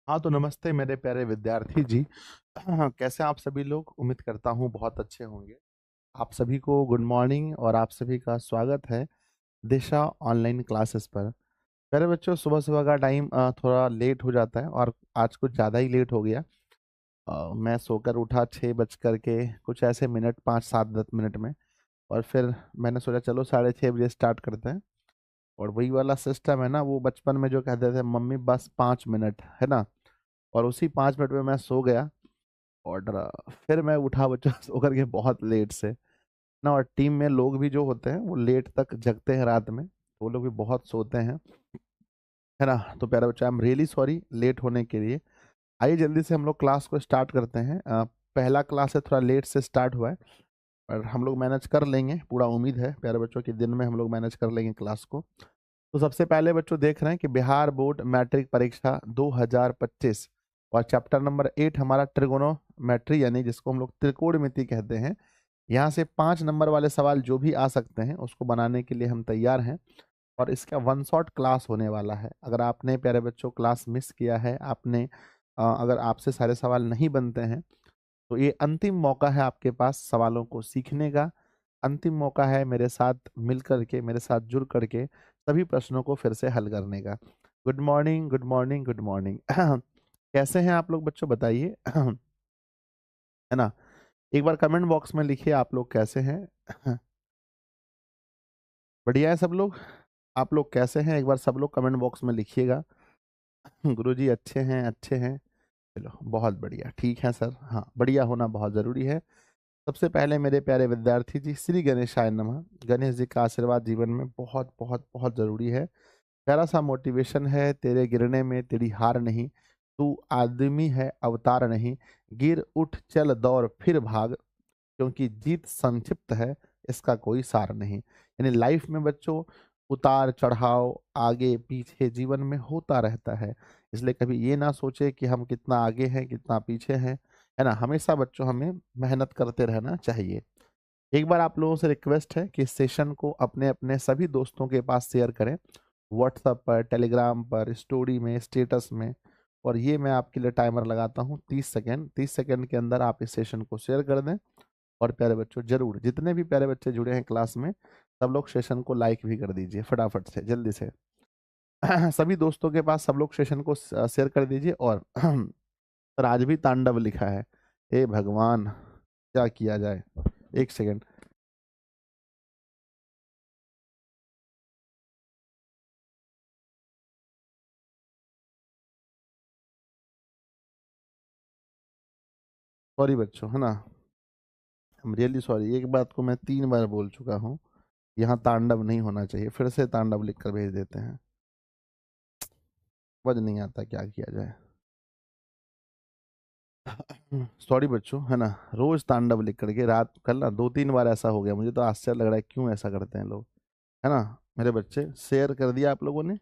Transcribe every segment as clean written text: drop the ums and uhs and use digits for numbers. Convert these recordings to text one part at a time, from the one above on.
हाँ, तो नमस्ते मेरे प्यारे विद्यार्थी जी। कैसे आप सभी लोग? उम्मीद करता हूँ बहुत अच्छे होंगे। आप सभी को गुड मॉर्निंग और आप सभी का स्वागत है दिशा ऑनलाइन क्लासेस पर। प्यारे बच्चों, सुबह-सुबह का टाइम थोड़ा लेट हो जाता है और आज कुछ ज़्यादा ही लेट हो गया। मैं सोकर उठा 6 बज कर के कुछ ऐसे मिनट 5, 7, 10 मिनट में, और फिर मैंने सोचा चलो साढ़े 6 बजे स्टार्ट करते हैं। और वही वाला सिस्टम है ना, वो बचपन में जो कहते थे मम्मी बस 5 मिनट, है ना? और उसी 5 मिनट में मैं सो गया। और फिर मैं उठा बच्चों सो कर के बहुत लेट से ना। और टीम में लोग भी जो होते हैं वो लेट तक जगते हैं रात में, वो लोग भी बहुत सोते हैं, है ना? तो प्यारा बच्चा, I am really sorry late होने के लिए। आइए जल्दी से हम लोग क्लास को स्टार्ट करते हैं। पहला क्लास है, थोड़ा लेट से स्टार्ट हुआ है, पर हम लोग मैनेज कर लेंगे, पूरा उम्मीद है प्यारे बच्चों कि दिन में हम लोग मैनेज कर लेंगे क्लास को। तो सबसे पहले बच्चों देख रहे हैं कि बिहार बोर्ड मैट्रिक परीक्षा 2025 और चैप्टर नंबर 8 हमारा ट्रिगोनोमेट्री, यानी जिसको हम लोग त्रिकोणमिति कहते हैं। यहाँ से 5 नंबर वाले सवाल जो भी आ सकते हैं उसको बनाने के लिए हम तैयार हैं। और इसका वन शॉट क्लास होने वाला है। अगर आपने प्यारे बच्चों क्लास मिस किया है, आपने अगर आपसे सारे सवाल नहीं बनते हैं, तो ये अंतिम मौका है आपके पास सवालों को सीखने का। अंतिम मौका है मेरे साथ मिल करके, मेरे साथ जुड़ करके सभी प्रश्नों को फिर से हल करने का। Good morning, good morning, good morning. कैसे हैं आप लोग बच्चों, बताइए। है ना? एक बार कमेंट बॉक्स में लिखिए आप लोग कैसे हैं। बढ़िया है सब लोग? आप लोग कैसे हैं, एक बार सब लोग कमेंट बॉक्स में लिखिएगा। गुरुजी अच्छे हैं, अच्छे हैं। चलो बहुत बढ़िया, ठीक है सर। हाँ, बढ़िया होना बहुत ज़रूरी है। सबसे पहले मेरे प्यारे विद्यार्थी जी, श्री गणेशाय नमः। गणेश जी का आशीर्वाद जीवन में बहुत बहुत बहुत ज़रूरी है। प्यारा सा मोटिवेशन है, तेरे गिरने में तेरी हार नहीं, तू आदमी है अवतार नहीं, गिर उठ चल दौड़ फिर भाग, क्योंकि जीत संक्षिप्त है, इसका कोई सार नहीं। यानी लाइफ में बच्चों उतार चढ़ाव आगे पीछे जीवन में होता रहता है। इसलिए कभी ये ना सोचे कि हम कितना आगे हैं कितना पीछे हैं, है ना? हमेशा बच्चों हमें मेहनत करते रहना चाहिए। एक बार आप लोगों से रिक्वेस्ट है कि इस सेशन को अपने अपने सभी दोस्तों के पास शेयर करें, व्हाट्सएप पर, टेलीग्राम पर, स्टोरी में, स्टेटस में। और ये मैं आपके लिए टाइमर लगाता हूँ 30 सेकेंड। 30 सेकेंड के अंदर आप इस सेशन को शेयर कर दें। और प्यारे बच्चों जरूर, जितने भी प्यारे बच्चे जुड़े हैं क्लास में, सब लोग सेशन को लाइक भी कर दीजिए फटाफट से, जल्दी से। सभी दोस्तों के पास सब लोग सेशन को शेयर कर दीजिए। और सर आज भी तांडव लिखा है, हे भगवान क्या किया जाए। एक सेकेंड। सॉरी बच्चों, है ना? आई एम रियली सॉरी। एक बात को मैं 3 बार बोल चुका हूँ, यहाँ तांडव नहीं होना चाहिए। फिर से तांडव लिख कर भेज देते हैं। समझ नहीं आता क्या किया जाए। सॉरी बच्चों, है ना? रोज तांडव लिख करके रात कल ना 2-3 बार ऐसा हो गया, मुझे तो आश्चर्य लग रहा है क्यों ऐसा करते हैं लोग, है ना? मेरे बच्चे शेयर कर दिया आप लोगों ने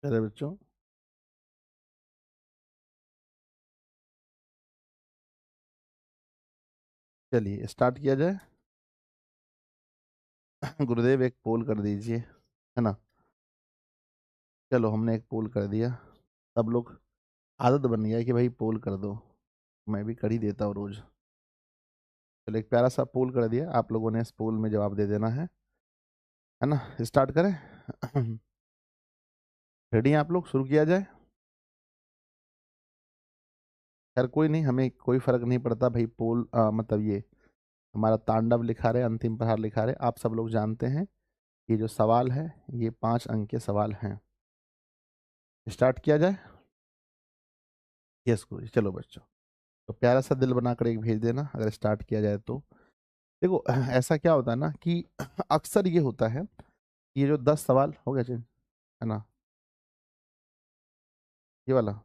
मेरे बच्चों? चलिए स्टार्ट किया जाए। गुरुदेव एक पोल कर दीजिए, है ना? चलो हमने एक पोल कर दिया। सब लोग आदत बन गया है कि भाई पोल कर दो, मैं भी कर ही देता हूँ रोज। चलो एक प्यारा सा पोल कर दिया, आप लोगों ने इस पोल में जवाब दे देना है ना? स्टार्ट करें? रेडी हैं आप लोग? शुरू किया जाए। खैर कोई नहीं, हमें कोई फर्क नहीं पड़ता भाई। पोल मतलब ये हमारा तांडव लिखा रहे, अंतिम प्रहार लिखा रहे, आप सब लोग जानते हैं ये जो सवाल है ये 5 अंक के सवाल हैं। स्टार्ट किया जाए? यस गुरु जी। चलो बच्चों, तो प्यारा सा दिल बनाकर एक भेज देना अगर स्टार्ट किया जाए तो। देखो ऐसा क्या होता है ना कि अक्सर ये होता है, ये जो 10 सवाल हो गया चेंज, है ना? ये वाला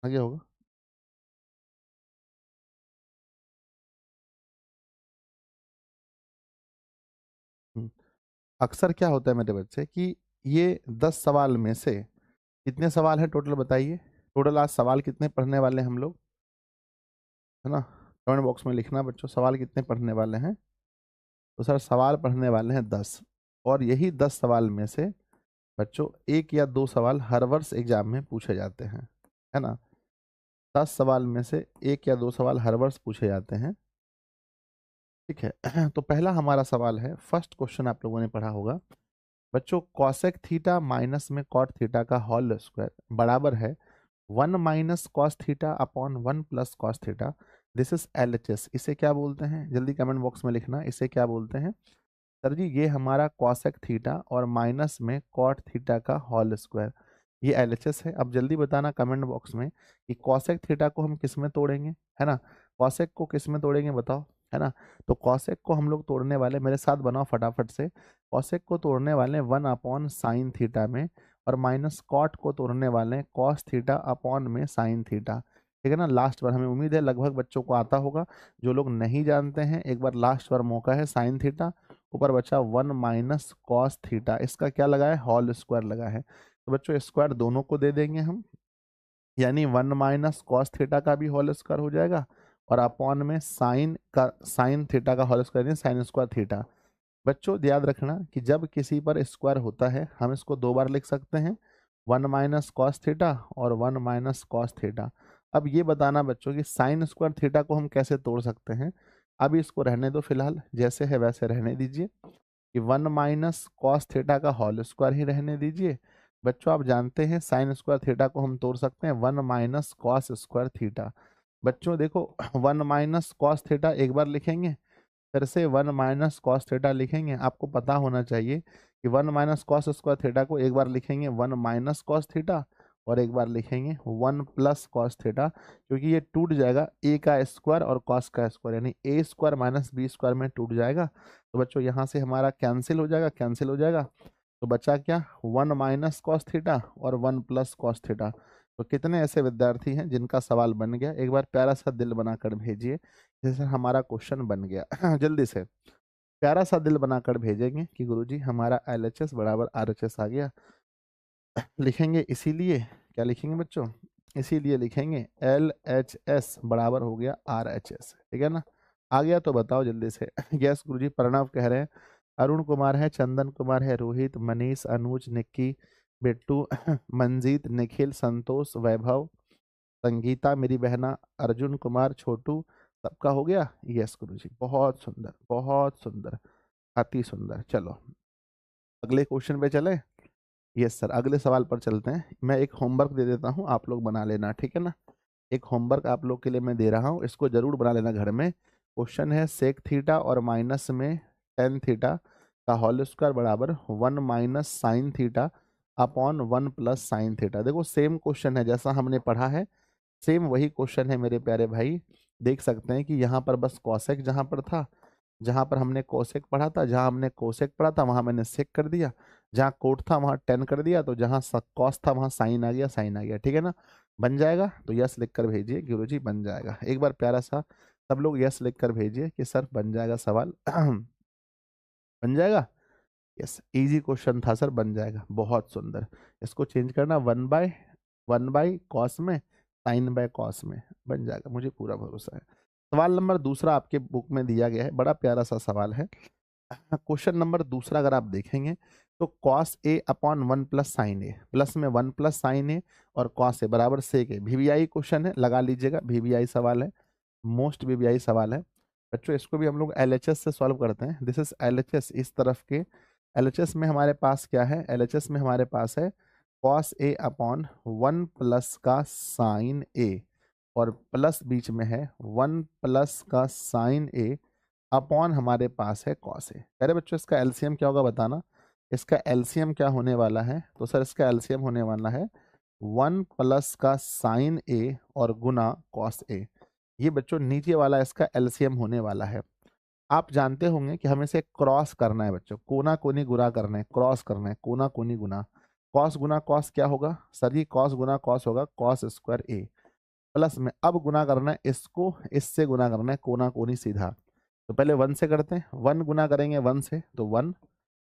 आगे होगा। हम्म, अक्सर क्या होता है मेरे बच्चे कि ये 10 सवाल में से कितने सवाल हैं टोटल बताइए? टोटल आज सवाल कितने पढ़ने वाले हैं हम लोग, है ना? कमेंट बॉक्स में लिखना बच्चों, सवाल कितने पढ़ने वाले हैं। तो सर सवाल पढ़ने वाले हैं 10, और यही 10 सवाल में से बच्चों 1 या 2 सवाल हर वर्ष एग्जाम में पूछे जाते हैं, है ना। 10 सवाल में से 1 या 2 सवाल हर वर्ष पूछे जाते हैं, ठीक है। तो पहला हमारा सवाल है, फर्स्ट क्वेश्चन आप लोगों ने पढ़ा होगा बच्चों, कॉसेक थीटा माइनस में कॉट थीटा का होल स्क्वायर बराबर है 1 minus cos theta upon 1 plus cos theta. This is LHS। इसे क्या बोलते हैं, जल्दी कमेंट बॉक्स में लिखना, इसे क्या बोलते हैं। सर जी ये हमारा कॉसेक थीटा और माइनस में कॉट थीटा का होल स्क्वायर, ये LHS है। अब जल्दी बताना कमेंट बॉक्स में कि कॉसेक थीटा को हम किस में तोड़ेंगे, है ना। कॉसेक को किस में तोड़ेंगे बताओ, है ना। तो कॉसेक को हम लोग तोड़ने वाले, मेरे साथ बनाओ फटाफट से, कॉसेक को तोड़ने वाले 1 अपॉन साइन थीटा में, और माइनस कॉट को तोड़ने वाले कॉस थीटा अपॉन में साइन थीटा, ठीक है ना। लास्ट बार, हमें उम्मीद है लगभग बच्चों को आता होगा, जो लोग नहीं जानते हैं एक बार लास्ट बार मौका है। साइन थीटा ऊपर बचा 1 माइनस कॉस थीटा, इसका क्या लगा है, होल स्क्वायर लगा है। तो बच्चों स्क्वायर दोनों को दे देंगे हम, यानी 1 माइनस कॉस थीटा का भी होल स्क्वायर हो जाएगा, और अपॉन में साइन थीटा का होल स्क्वायर, यानी साइन स्क्वायर थीटा। बच्चों याद रखना कि जब किसी पर स्क्वायर होता है हम इसको 2 बार लिख सकते हैं, 1 माइनस कॉस थीटा और 1 माइनस कॉस थीटा। अब ये बताना बच्चों कि साइन स्क्वायर थीटा को हम कैसे तोड़ सकते हैं। अभी इसको रहने दो फिलहाल, जैसे है वैसे रहने दीजिए, कि 1 माइनस कॉस थीटा का होल स्क्वायर ही रहने दीजिए। बच्चों आप जानते हैं साइन स्क्वायर थीटा को हम तोड़ सकते हैं 1 माइनस कॉस स्क्वायर थीटा। बच्चों देखो 1 माइनस कॉस थीटा एक बार लिखेंगे, फिर से 1 माइनस कॉस थीटा लिखेंगे। आपको पता होना चाहिए कि 1 माइनस कॉस स्क्वायर थीटा को एक बार लिखेंगे 1 माइनस कॉस थीटा, और एक बार लिखेंगे 1 प्लस कॉस थीटा, क्योंकि ये टूट जाएगा ए का स्क्वायर और कॉस का स्क्वायर, यानी ए स्क्वायर माइनस बी स्क्वायर में टूट जाएगा। तो बच्चों यहाँ से हमारा कैंसिल हो जाएगा, कैंसिल हो जाएगा। तो बचा क्या, 1 माइनस कॉस थीटा और 1 प्लस कॉस थीटा। तो कितने ऐसे विद्यार्थी हैं जिनका सवाल बन गया, एक बार प्यारा सा दिल बनाकर भेजिए, जैसे हमारा क्वेश्चन बन गया। जल्दी से प्यारा सा दिल बनाकर भेजेंगे कि गुरुजी हमारा LHS बराबर RHS आ गया। लिखेंगे इसीलिए, क्या लिखेंगे बच्चों, इसीलिए लिखेंगे LHS बराबर हो गया RHS, ठीक है ना। आ गया तो बताओ जल्दी से। यस गुरुजी, प्रणव कह रहे हैं, अरुण कुमार है, चंदन कुमार है, रोहित, मनीष, अनुज, निक्की, बिट्टू, मंजीत, निखिल, संतोष, वैभव, संगीता मेरी बहना, अर्जुन कुमार, छोटू, सबका हो गया। यस गुरुजी, बहुत सुंदर बहुत सुंदर, अति सुंदर। चलो अगले क्वेश्चन पे चले। यस सर, अगले सवाल पर चलते हैं। मैं एक होमवर्क दे देता हूँ, आप लोग बना लेना, ठीक है ना। एक होमवर्क आप लोग के लिए मैं दे रहा हूँ, इसको जरूर बना लेना घर में। क्वेश्चन है सेक थीटा और माइनस में टेन थीटा का होल स्क्वायर बराबर 1 minus sine theta upon 1 plus sine theta. देखो सेम क्वेश्चन है जैसा हमने पढ़ा है, सेम वही क्वेश्चन है मेरे प्यारे भाई। देख सकते हैं कि यहाँ पर बस कॉसेक जहाँ पर था, जहाँ पर हमने कोसेक पढ़ा था, जहाँ हमने कोसेक पढ़ा था वहाँ मैंने सेक कर दिया, जहाँ कोट था वहाँ टेन कर दिया, तो जहाँ कॉस था वहाँ साइन आ गया, साइन आ गया, ठीक है ना। बन जाएगा तो यस लिख कर भेजिए गुरुजी बन जाएगा। एक बार प्यारा सा सब लोग यस लिख कर भेजिए कि सर बन जाएगा सवाल। बन जाएगा, यस इजी क्वेश्चन था सर, बन जाएगा, बहुत सुंदर। इसको चेंज करना 1 बाय कॉस में, साइन बाय कॉस में, बन जाएगा, मुझे पूरा भरोसा है। सवाल नंबर दूसरा आपके बुक में दिया गया है, बड़ा प्यारा सा सवाल है। क्वेश्चन नंबर दूसरा अगर आप देखेंगे तो cos A upon 1 plus sine A, plus में 1 प्लस साइन ए और कॉस ए बराबर सेक ए। VBI क्वेश्चन है, लगा लीजिएगा, VBI सवाल है, मोस्ट VBI सवाल है। बच्चों इसको भी हम लोग LHS से सॉल्व करते हैं। दिस इज LHS, इस तरफ के LHS में हमारे पास क्या है, LHS में हमारे पास है कॉस ए अपॉन 1 प्लस का साइन ए, और प्लस बीच में है 1 प्लस का साइन ए अपॉन हमारे पास है कॉस ए। अरे बच्चों इसका LCM क्या होगा बताना, इसका LCM क्या होने वाला है। तो सर इसका LCM होने वाला है 1 प्लस का साइन ए और गुना कॉस ए। ये बच्चों नीचे वाला इसका LCM होने वाला है। आप जानते होंगे कि हमें इसे क्रॉस करना है बच्चों, कोना कोनी गुना करना है, क्रॉस करना है, कोना कोनी गुना। कॉस गुना कॉस क्या होगा सर, ये कॉस गुना कॉस होगा कॉस स्क्वायर ए, प्लस में अब गुना करना है इसको, इससे गुना करना है, कोना कोनी सीधा। तो पहले 1 से करते हैं, 1 गुना करेंगे 1 से तो 1,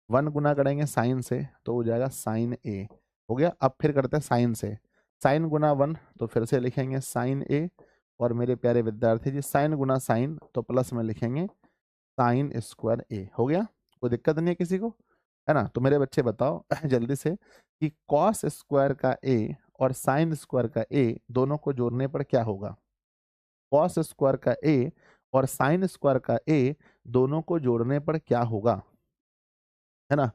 1 गुना करेंगे साइन से तो हो जाएगा साइन ए, हो गया। अब फिर करते हैं साइन से, साइन गुना 1 तो फिर से लिखेंगे साइन ए, और मेरे प्यारे विद्यार्थी जी साइन गुना साइन तो प्लस में लिखेंगे साइन स्क्वायर ए। हो गया, कोई दिक्कत नहीं है किसी को, है ना। तो मेरे बच्चे बताओ जल्दी से कि कॉस स्क्वायर का ए और साइन स्क्वायर का ए दोनों को जोड़ने पर क्या होगा। कॉस स्क्वायर का ए और साइन स्क्वायर का ए दोनों को जोड़ने पर क्या होगा, है ना।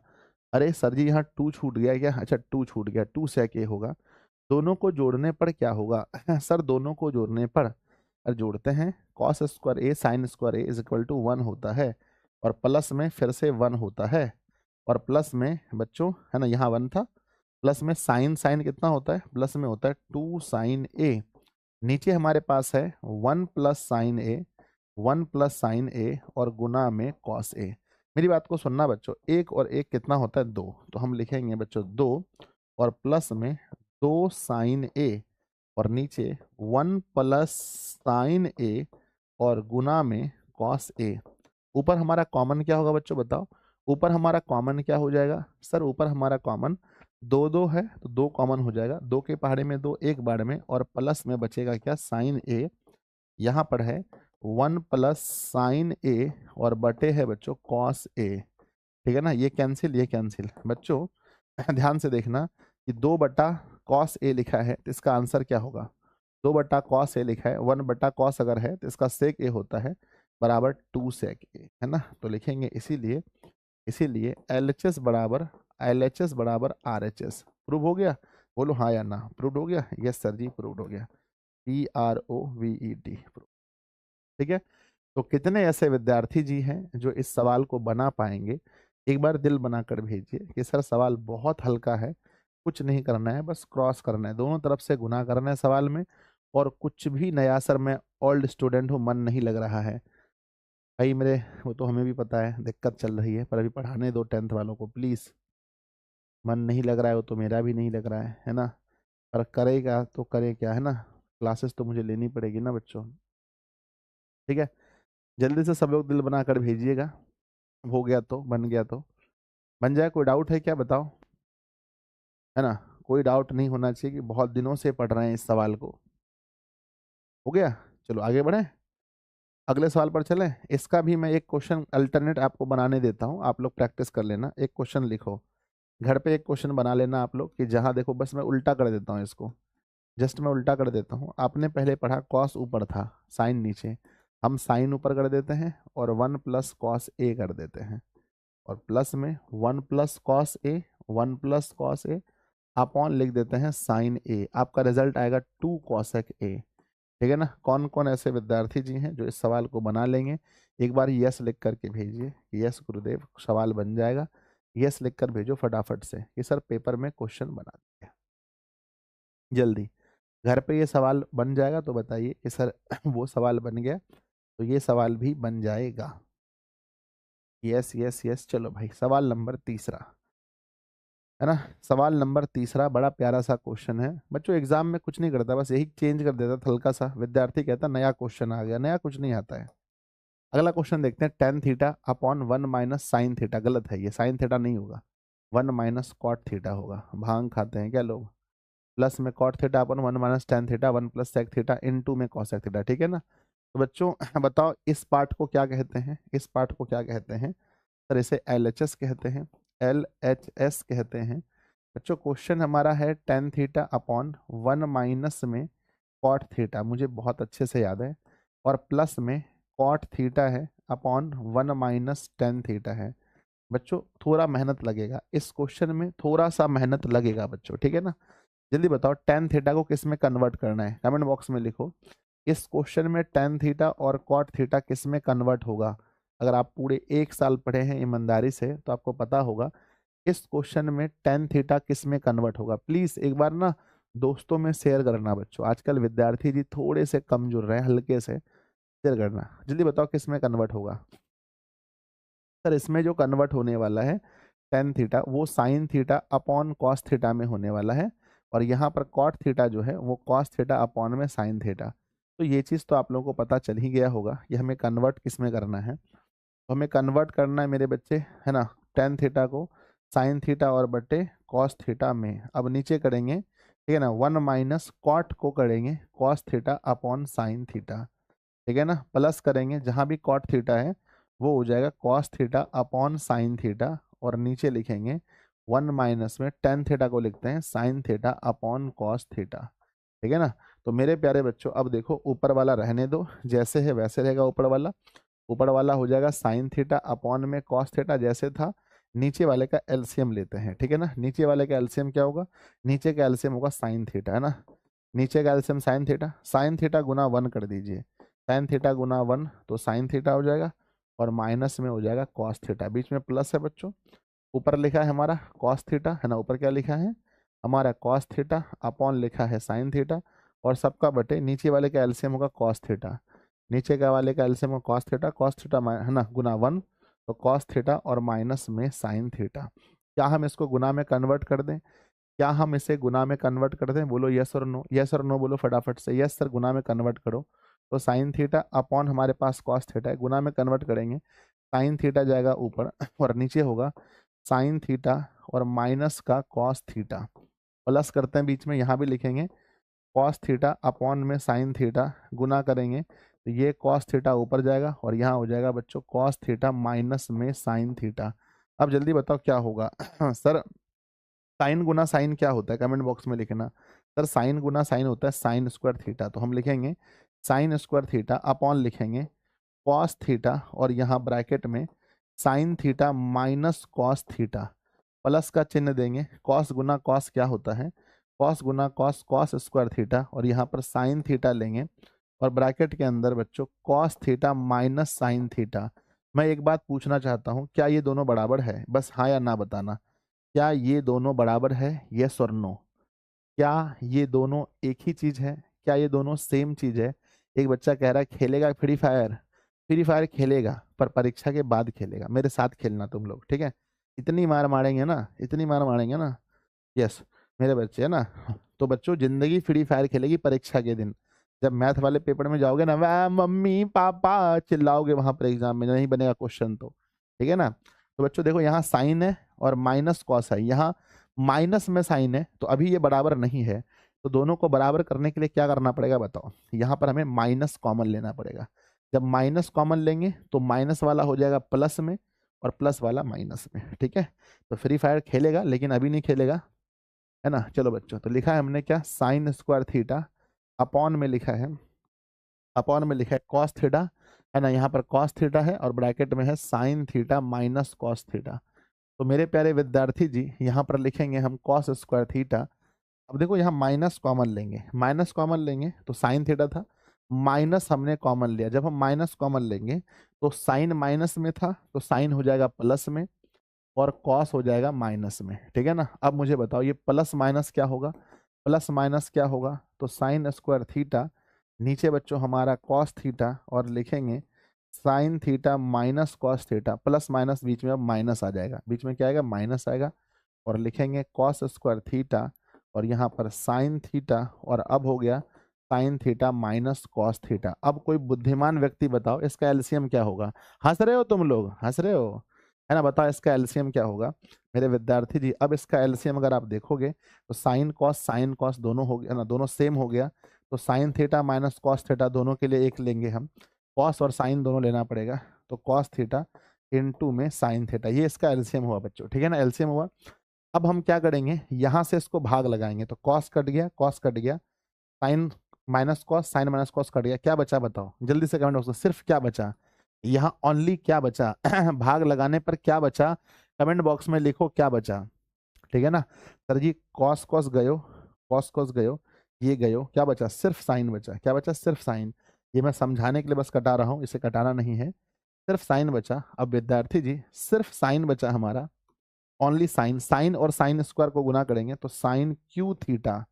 अरे सर जी यहाँ टू छूट गया क्या, अच्छा टू छूट गया, टू सेक ए होगा। दोनों को जोड़ने पर क्या होगा सर दोनों को जोड़ने पर जोड़ते हैं cos square A sine square A is equal to 1 होता है और प्लस में फिर से 1 होता है और प्लस में बच्चों, है ना, यहाँ 1 था, प्लस में साइन साइन कितना होता है, प्लस में होता है 2 साइन ए। नीचे हमारे पास है 1 plus sine A, 1 plus sine ए और गुना में कॉस ए। मेरी बात को सुनना बच्चों, एक और एक कितना होता है 2, तो हम लिखेंगे बच्चों 2 और प्लस में 2 साइन ए और नीचे 1 प्लस साइन ए और गुना में कॉस ए। ऊपर हमारा कॉमन क्या होगा बच्चों बताओ, ऊपर हमारा कॉमन क्या हो जाएगा सर, ऊपर हमारा कॉमन 2 2 है तो 2 कॉमन हो जाएगा, 2 के पहाड़े में 2 एक बार में और प्लस में बचेगा क्या साइन ए। यहाँ पर है 1 प्लस साइन ए और बटे है बच्चों कॉस ए, ठीक है ना। ये कैंसिल ये कैंसिल बच्चों ध्यान से देखना कि 2 बटा कॉस ए लिखा है तो इसका आंसर क्या होगा, 2 बटा कॉस ए लिखा है, 1 बटा कॉस अगर है तो इसका सेक ए होता है बराबर 2 सेक ए, है ना। तो लिखेंगे इसीलिए इसीलिए एल एच एस बराबर आर एच एस। प्रूव हो गया, बोलो हाँ या ना, प्रूव हो गया, यस सर जी प्रूव हो गया, PROVED। ठीक है, तो कितने ऐसे विद्यार्थी जी हैं जो इस सवाल को बना पाएंगे। एक बार दिल बनाकर भेजिए कि सर सवाल बहुत हल्का है, कुछ नहीं करना है, बस क्रॉस करना है, दोनों तरफ से गुना करना है सवाल में, और कुछ भी नया, सर मैं ओल्ड स्टूडेंट हूँ मन नहीं लग रहा है भाई मेरे, वो तो हमें भी पता है दिक्कत चल रही है, पर अभी पढ़ाने दो 10th वालों को प्लीज़। मन नहीं लग रहा है वो तो मेरा भी नहीं लग रहा है ना, पर करेगा तो करे क्या, है ना, क्लासेस तो मुझे लेनी पड़ेगी ना बच्चों। ठीक है, जल्दी से सब लोग दिल बनाकर भेजिएगा, हो गया तो बन गया तो बन जाए। कोई डाउट है क्या बताओ, है ना, कोई डाउट नहीं होना चाहिए कि बहुत दिनों से पढ़ रहे हैं इस सवाल को। हो गया, चलो आगे बढ़ें, अगले सवाल पर चलें। इसका भी मैं एक क्वेश्चन अल्टरनेट आपको बनाने देता हूँ, आप लोग प्रैक्टिस कर लेना। एक क्वेश्चन लिखो घर पे, एक क्वेश्चन बना लेना आप लोग कि जहाँ देखो, बस मैं उल्टा कर देता हूँ इसको, जस्ट मैं उल्टा कर देता हूँ। आपने पहले पढ़ा कॉस ऊपर था साइन नीचे, हम साइन ऊपर कर देते हैं और 1 प्लस कॉस ए कर देते हैं और प्लस में 1 plus cos A, 1 plus cos A upon लिख देते हैं साइन ए। आपका रिजल्ट आएगा 2 कॉसेक ए। ठीक है ना। कौन कौन ऐसे विद्यार्थी जी हैं जो इस सवाल को बना लेंगे, एक बार यस लिख करके भेजिए, यस गुरुदेव सवाल बन जाएगा, यस लिख कर भेजो फटाफट से कि सर पेपर में क्वेश्चन बना दिया जल्दी। घर पे ये सवाल बन जाएगा तो बताइए कि सर वो सवाल बन गया, तो ये सवाल भी बन जाएगा। यस यस यस, चलो भाई सवाल नंबर तीसरा, है ना। सवाल नंबर तीसरा बड़ा प्यारा सा क्वेश्चन है बच्चों, एग्जाम में कुछ नहीं करता, बस यही चेंज कर देता था हल्का सा, विद्यार्थी कहता नया क्वेश्चन आ गया, नया कुछ नहीं आता है। अगला क्वेश्चन देखते हैं, tan theta upon 1 minus sine theta, गलत है ये, साइन थीटा नहीं होगा, 1 माइनस कॉट थीटा होगा। भांग खाते हैं क्या लोग, प्लस में कॉट थीटा अपन 1 minus tan theta 1 plus sec theta into में कॉसेक थीटा। ठीक है ना। तो बच्चों बताओ इस पार्ट को क्या कहते हैं, इस पार्ट को क्या कहते हैं सर, इसे LHS कहते हैं, LHS कहते हैं। बच्चों क्वेश्चन हमारा है टेन थीटा अपॉन 1 माइनस में कॉट थीटा, मुझे बहुत अच्छे से याद है, और प्लस में कॉट थीटा है अपॉन 1 माइनस टेन थीटा है। बच्चों थोड़ा मेहनत लगेगा इस क्वेश्चन में, थोड़ा सा मेहनत लगेगा बच्चों, ठीक है ना। जल्दी बताओ टेन थीटा को किस में कन्वर्ट करना है, कमेंट बॉक्स में लिखो। इस क्वेश्चन में टेन थीटा और कॉट थीटा किस में कन्वर्ट होगा। अगर आप पूरे 1 साल पढ़े हैं ईमानदारी से तो आपको पता होगा इस क्वेश्चन में टेन थीटा किस में कन्वर्ट होगा। प्लीज एक बार ना दोस्तों में शेयर करना बच्चों, आजकल विद्यार्थी जी थोड़े से कम जुड़ रहे हैं, हल्के से शेयर करना। जल्दी बताओ किस में कन्वर्ट होगा सर, इसमें जो कन्वर्ट होने वाला है टेन थीटा वो sine theta upon cos theta में होने वाला है, और यहाँ पर कॉट थीटा जो है वो कॉस थीटा अपॉन में साइन थीटा। तो ये चीज़ तो आप लोगों को पता चल ही गया होगा कि हमें कन्वर्ट किस में करना है। तो हमें कन्वर्ट करना है मेरे बच्चे, है ना, टेन थीटा को साइन थीटा और बटे कॉस थीटा में। अब नीचे करेंगे ठीक है ना, 1 माइनस कॉट को करेंगे cos theta upon sine theta, ठीक है ना, प्लस करेंगे जहाँ भी कॉट थीटा है वो हो जाएगा cos theta upon sine theta, और नीचे लिखेंगे 1 माइनस में टेन थीटा को लिखते हैं sine theta upon cos theta, ठीक है ना। तो मेरे प्यारे बच्चों अब देखो ऊपर वाला रहने दो, जैसे है वैसे रहेगा ऊपर वाला। ऊपर वाला हो जाएगा साइन थीटा अपॉन में कॉस थीटा जैसे था। नीचे वाले का एलसीएम लेते हैं, ठीक है ना। नीचे वाले का एलसीएम क्या होगा, नीचे का एलसीएम होगा साइन थीटा, है ना। नीचे का एलसीएम साइन थीटा गुना 1 कर दीजिए, साइन थीटा गुना 1 तो साइन थीटा हो जाएगा, और माइनस में हो जाएगा कॉस थीटा, बीच में प्लस है बच्चों। ऊपर लिखा है हमारा कॉस थीटा, है ना, ऊपर क्या लिखा है हमारा कॉस थीटा अपॉन लिखा है साइन थीटा, और सबका बटे नीचे वाले का एलसीएम होगा कॉस थीटा, नीचे का वाले का एलसीएम होगा कॉस थीटा है ना गुना 1, तो कॉस थीटा और माइनस में साइन थीटा। क्या हम इसको गुना में कन्वर्ट कर दें, क्या हम इसे गुना में कन्वर्ट कर दें, बोलो यस और नो, यस और नो बोलो फटाफट से, यस सर गुना में कन्वर्ट करो। तो साइन थीटा अपॉन हमारे पास कॉस थीटा है, गुना में कन्वर्ट करेंगे साइन थीटा जाएगा ऊपर और नीचे होगा साइन थीटा और माइनस का कॉस थीटा, प्लस करते हैं बीच में, यहाँ भी लिखेंगे कॉस थीटा अपॉन में साइन थीटा, गुना करेंगे तो ये कॉस थीटा ऊपर जाएगा और यहाँ हो जाएगा बच्चों कॉस थीटा माइनस में साइन थीटा। अब जल्दी बताओ क्या होगा सर साइन गुना साइन क्या होता है, कमेंट बॉक्स में लिखना। सर साइन गुना साइन होता है साइन स्क्वायर थीटा, तो हम लिखेंगे साइन स्क्वायर थीटा अपॉन लिखेंगे कॉस थीटा और यहाँ ब्रैकेट में sign theta minus cos theta, plus का चिन्ह देंगे, कॉस गुना कॉस क्या होता है, कॉस गुना कॉस कॉस स्क्वायर थीटा, और यहाँ पर साइन थीटा लेंगे और ब्रैकेट के अंदर बच्चों cos theta minus sine theta. मैं एक बात पूछना चाहता हूँ, क्या ये दोनों बराबर है, बस हाँ या ना बताना, क्या ये दोनों बराबर है, यस और नो। क्या ये दोनों एक ही चीज है, क्या ये दोनों सेम चीज है। एक बच्चा कह रहा है खेलेगा फ्री फायर, फ्री फायर खेलेगा पर परीक्षा के बाद खेलेगा, मेरे साथ खेलना तुम लोग, ठीक है। इतनी मार मारेंगे ना, इतनी मार मारेंगे ना, यस मेरे बच्चे है ना। तो बच्चों जिंदगी फ्री फायर खेलेगी परीक्षा के दिन, जब मैथ वाले पेपर में जाओगे ना वाह मम्मी पापा चिल्लाओगे वहां पर एग्जाम में, नहीं बनेगा क्वेश्चन तो, ठीक है ना। तो बच्चों देखो यहाँ साइन है और माइनस कॉस है, यहाँ माइनस में साइन है, तो अभी ये बराबर नहीं है। तो दोनों को बराबर करने के लिए क्या करना पड़ेगा बताओ, यहाँ पर हमें माइनस कॉमन लेना पड़ेगा। जब माइनस कॉमन लेंगे तो माइनस वाला हो जाएगा प्लस में और प्लस वाला माइनस में, ठीक है। तो फ्री फायर खेलेगा लेकिन अभी नहीं खेलेगा, है ना। चलो बच्चों तो लिखा है हमने क्या साइन स्क्वायर थीटा अपॉन में लिखा है, अपॉन में लिखा है कॉस थीटा, है ना, यहाँ पर कॉस थीटा है और ब्रैकेट में है sign theta minus cos theta. तो मेरे प्यारे विद्यार्थी जी यहाँ पर लिखेंगे हम कॉस स्क्वायर थीटा। अब देखो यहाँ माइनस कॉमन लेंगे, माइनस कॉमन लेंगे तो साइन थीटा था, माइनस हमने कॉमन लिया, जब हम माइनस कॉमन लेंगे तो साइन माइनस में था तो साइन हो जाएगा प्लस में और कॉस हो जाएगा माइनस में, ठीक है ना। अब मुझे बताओ ये प्लस माइनस क्या होगा, प्लस माइनस क्या होगा, तो साइन स्क्वायर थीटा, नीचे बच्चों हमारा कॉस थीटा और लिखेंगे sine theta minus cos theta, plus minus बीच में अब माइनस आ जाएगा, बीच में क्या आएगा माइनस आएगा, और लिखेंगे कॉस स्क्वायर थीटा और यहाँ पर साइन थीटा, और अब हो गया sign theta minus cos theta. अब कोई बुद्धिमान व्यक्ति बताओ इसका एलसीएम क्या होगा, हंस रहे हो तुम लोग, हंस रहे हो, है ना, बताओ इसका एलसीएम क्या होगा मेरे विद्यार्थी जी। अब इसका एलसीएम अगर आप देखोगे तो साइन कॉस दोनों हो गया ना, दोनों सेम हो गया, तो sign theta minus cos theta दोनों के लिए एक लेंगे हम, कॉस और साइन दोनों लेना पड़ेगा, तो कॉस थीटा इनटू में साइन थीटा, ये इसका एलसीएम हुआ बच्चों, ठीक है ना, एलसीएम हुआ। अब हम क्या करेंगे यहाँ से इसको भाग लगाएंगे, तो कॉस कट गया, कॉस कट गया, sine minus cos, sine minus cos कट गया, क्या बचा बताओ जल्दी से कमेंट बॉक्स में, सिर्फ क्या बचा यहाँ, ओनली क्या बचा भाग लगाने पर क्या बचा, कमेंट बॉक्स में लिखो क्या बचा, ठीक है ना। सर जी कॉस कॉस गयो, कॉस कॉस गयो, ये गयो, क्या बचा सिर्फ साइन बचा, क्या बचा सिर्फ साइन, ये मैं समझाने के लिए बस कटा रहा हूँ, इसे कटाना नहीं है, सिर्फ साइन बचा। अब विद्यार्थी जी सिर्फ साइन बचा हमारा, ओनली साइन, साइन और साइन स्क्वायर को गुना करेंगे तो साइन क्यू थीटा,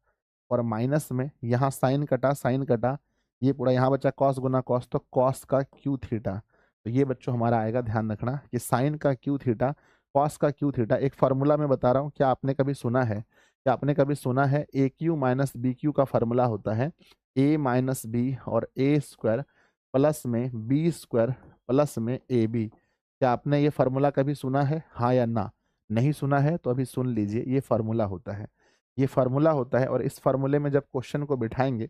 और माइनस में यहाँ साइन कटा साइन कटा, ये पूरा यहाँ बचा कॉस गुना कॉस, तो कॉस का क्यू थीटा। तो ये बच्चों हमारा आएगा, ध्यान रखना कि साइन का क्यू थीटा कॉस का क्यू थीटा, एक फार्मूला में बता रहा हूँ, क्या आपने कभी सुना है, क्या आपने कभी सुना है ए क्यू माइनस बी क्यू का फार्मूला होता है ए माइनस बी और ए स्क्वायर प्लस में बी स्क्वायर प्लस में ए बी। क्या आपने ये फार्मूला कभी सुना है, हाँ या ना, नहीं सुना है तो अभी सुन लीजिए, ये फार्मूला होता है ये फार्मूला होता है, और इस फार्मूले में जब क्वेश्चन को बिठाएंगे,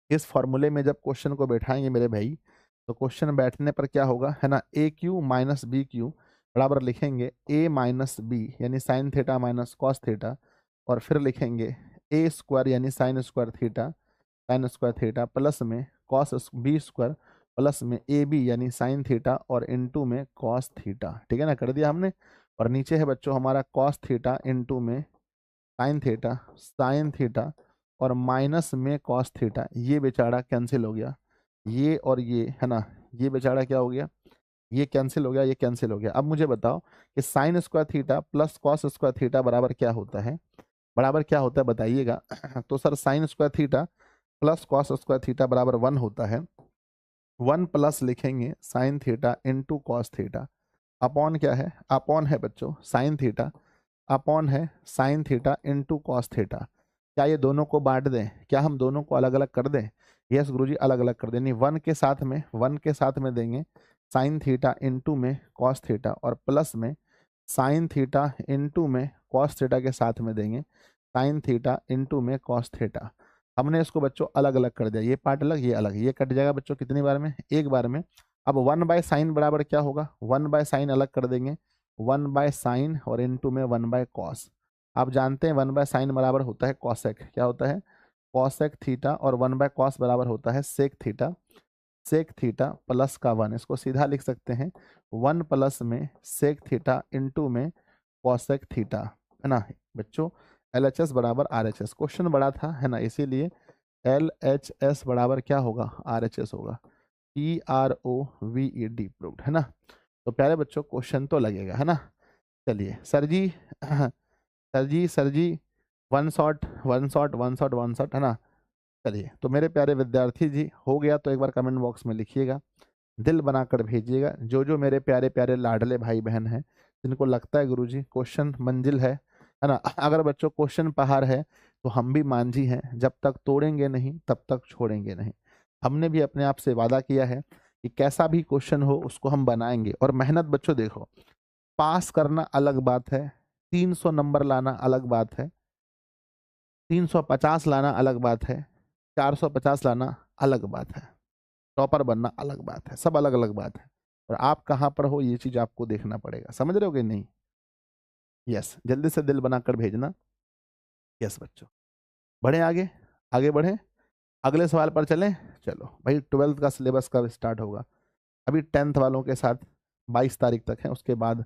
इस फार्मूले में जब क्वेश्चन को बैठाएंगे मेरे भाई, तो क्वेश्चन बैठने पर क्या होगा, है ना, ए क्यू माइनस बी क्यू बराबर लिखेंगे ए माइनस बी यानी sign theta minus cos theta, और फिर लिखेंगे ए स्क्वायर यानी साइन स्क्वायर थीटा प्लस में कॉस बी स्क्वायर प्लस में ए बी यानी साइन थीटा और इनटू में कॉस थीटा। ठीक है ना, कर दिया हमने। और नीचे है बच्चों हमारा कॉस थीटा इनटू में साइन थीटा और माइनस में कॉस थीटा। ये बेचारा कैंसिल हो गया, ये और ये, है ना, ये बेचारा क्या हो गया, ये कैंसिल हो गया, ये कैंसिल हो गया। अब मुझे बताओ कि sine square theta plus cos square theta बराबर क्या होता है, बराबर क्या होता है बताइएगा। तो sir sine square theta plus cos square theta बराबर 1 होता है। 1 प्लस लिखेंगे sine theta into cos theta, upon क्या है, अपॉन है बच्चों साइन थीटा, अपॉन है sine theta into cos theta. क्या ये दोनों को बांट दें, क्या हम दोनों को अलग अलग कर दें? यस गुरुजी, अलग अलग कर दें। 1 के साथ में देंगे साइन थीटा इंटू में कॉस थीटा, और प्लस में साइन थीटा इंटू में कॉस थीटा के साथ में देंगे साइन थीटा इंटू में कॉस थीटा। हमने इसको बच्चों अलग अलग कर दिया, ये पार्ट अलग ये अलग, ये कट जाएगा बच्चों कितनी बार में, एक बार में। अब 1/sin बराबर क्या होगा, 1/sin अलग कर देंगे, 1/sin और इनटू में 1/cos। आप जानते हैं 1/sin बराबर होता है कॉसेक, क्या होता है, कॉसेक थीटा, और 1/cos बराबर होता है सेक थीटा प्लस का 1। इसको सीधा लिख सकते हैं 1 प्लस में सेक थीटा इंटू में कॉसेक थीटा, है ना बच्चों। LHS बराबर RHS, क्वेश्चन बड़ा था, है ना, इसीलिए LHS बराबर क्या होगा, RHS होगा। PROVED प्रूव्ड, है ना। तो प्यारे बच्चों क्वेश्चन तो लगेगा, है ना। चलिए सर जी, सर जी वन शॉट, है ना। चलिए तो मेरे प्यारे विद्यार्थी जी, हो गया तो एक बार कमेंट बॉक्स में लिखिएगा, दिल बनाकर भेजिएगा। जो जो मेरे प्यारे प्यारे लाडले भाई बहन हैं, जिनको लगता है गुरुजी क्वेश्चन मंजिल है ना। अगर बच्चों क्वेश्चन पहाड़ है तो हम भी मांझी हैं, जब तक तोड़ेंगे नहीं तब तक छोड़ेंगे नहीं। हमने भी अपने आप से वादा किया है कि कैसा भी क्वेश्चन हो उसको हम बनाएंगे। और मेहनत बच्चों देखो, पास करना अलग बात है, 300 नंबर लाना अलग बात है, 350 लाना अलग बात है, 450 लाना अलग बात है, टॉपर बनना अलग बात है, सब अलग अलग बात है। और आप कहाँ पर हो ये चीज आपको देखना पड़ेगा, समझ रहे हो कि नहीं। यस, जल्दी से दिल बनाकर भेजना। यस बच्चों, बढ़े आगे, आगे बढ़े, अगले सवाल पर चलें। चलो भाई, 12th का सिलेबस कब स्टार्ट होगा, अभी 10th वालों के साथ 22 तारीख तक है, उसके बाद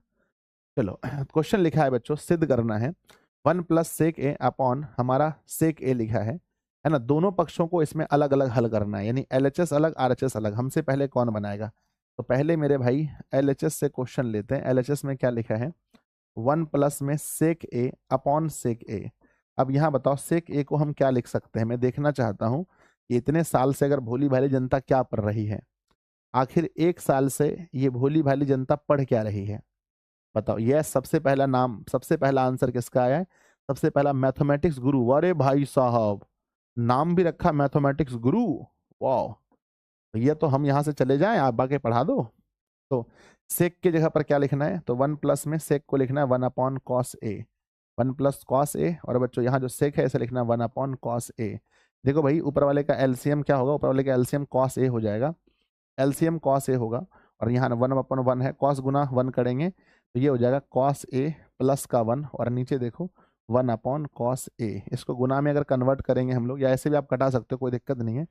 चलो। क्वेश्चन लिखा है बच्चों, सिद्ध करना है 1 प्लस सेक ए अपॉन हमारा सेक ए लिखा है ना। दोनों पक्षों को इसमें अलग अलग हल करना है, यानी LHS अलग RHS अलग। हमसे पहले कौन बनाएगा, तो पहले मेरे भाई LHS से क्वेश्चन लेते हैं। LHS में क्या लिखा है, 1 प्लस में सेक ए अपॉन सेक ए। अब यहाँ बताओ सेक ए को हम क्या लिख सकते हैं, मैं देखना चाहता हूँ कि इतने साल से अगर भोली भाली जनता क्या पढ़ रही है, आखिर एक साल से ये भोली भाली जनता पढ़ क्या रही है, बताओ। यह सबसे पहला नाम, सबसे पहला आंसर किसका आया है, सबसे पहला मैथमेटिक्स गुरु। अरे भाई साहब, नाम भी रखा मैथमेटिक्स गुरु, वाह। ये तो हम यहाँ से चले जाएं, आप आके पढ़ा दो। तो सेक की जगह पर क्या लिखना है, तो 1 प्लस में सेक को लिखना है 1 upon cos A, 1 plus cos A. और बच्चों यहाँ जो सेक है इसे लिखना है 1 अपॉन कॉस ए। देखो भाई, ऊपर वाले का एलसीएम क्या होगा, ऊपर वाले का एलसीएम कॉस ए हो जाएगा, एलसीएम कॉस ए होगा। और यहाँ 1 अपॉन 1 है, कॉस गुना 1 करेंगे तो ये हो जाएगा कॉस ए प्लस का 1, और नीचे देखो 1 अपॉन कॉस ए। इसको गुना में अगर कन्वर्ट करेंगे हम लोग, या ऐसे भी आप कटा सकते हो, कोई दिक्कत नहीं है।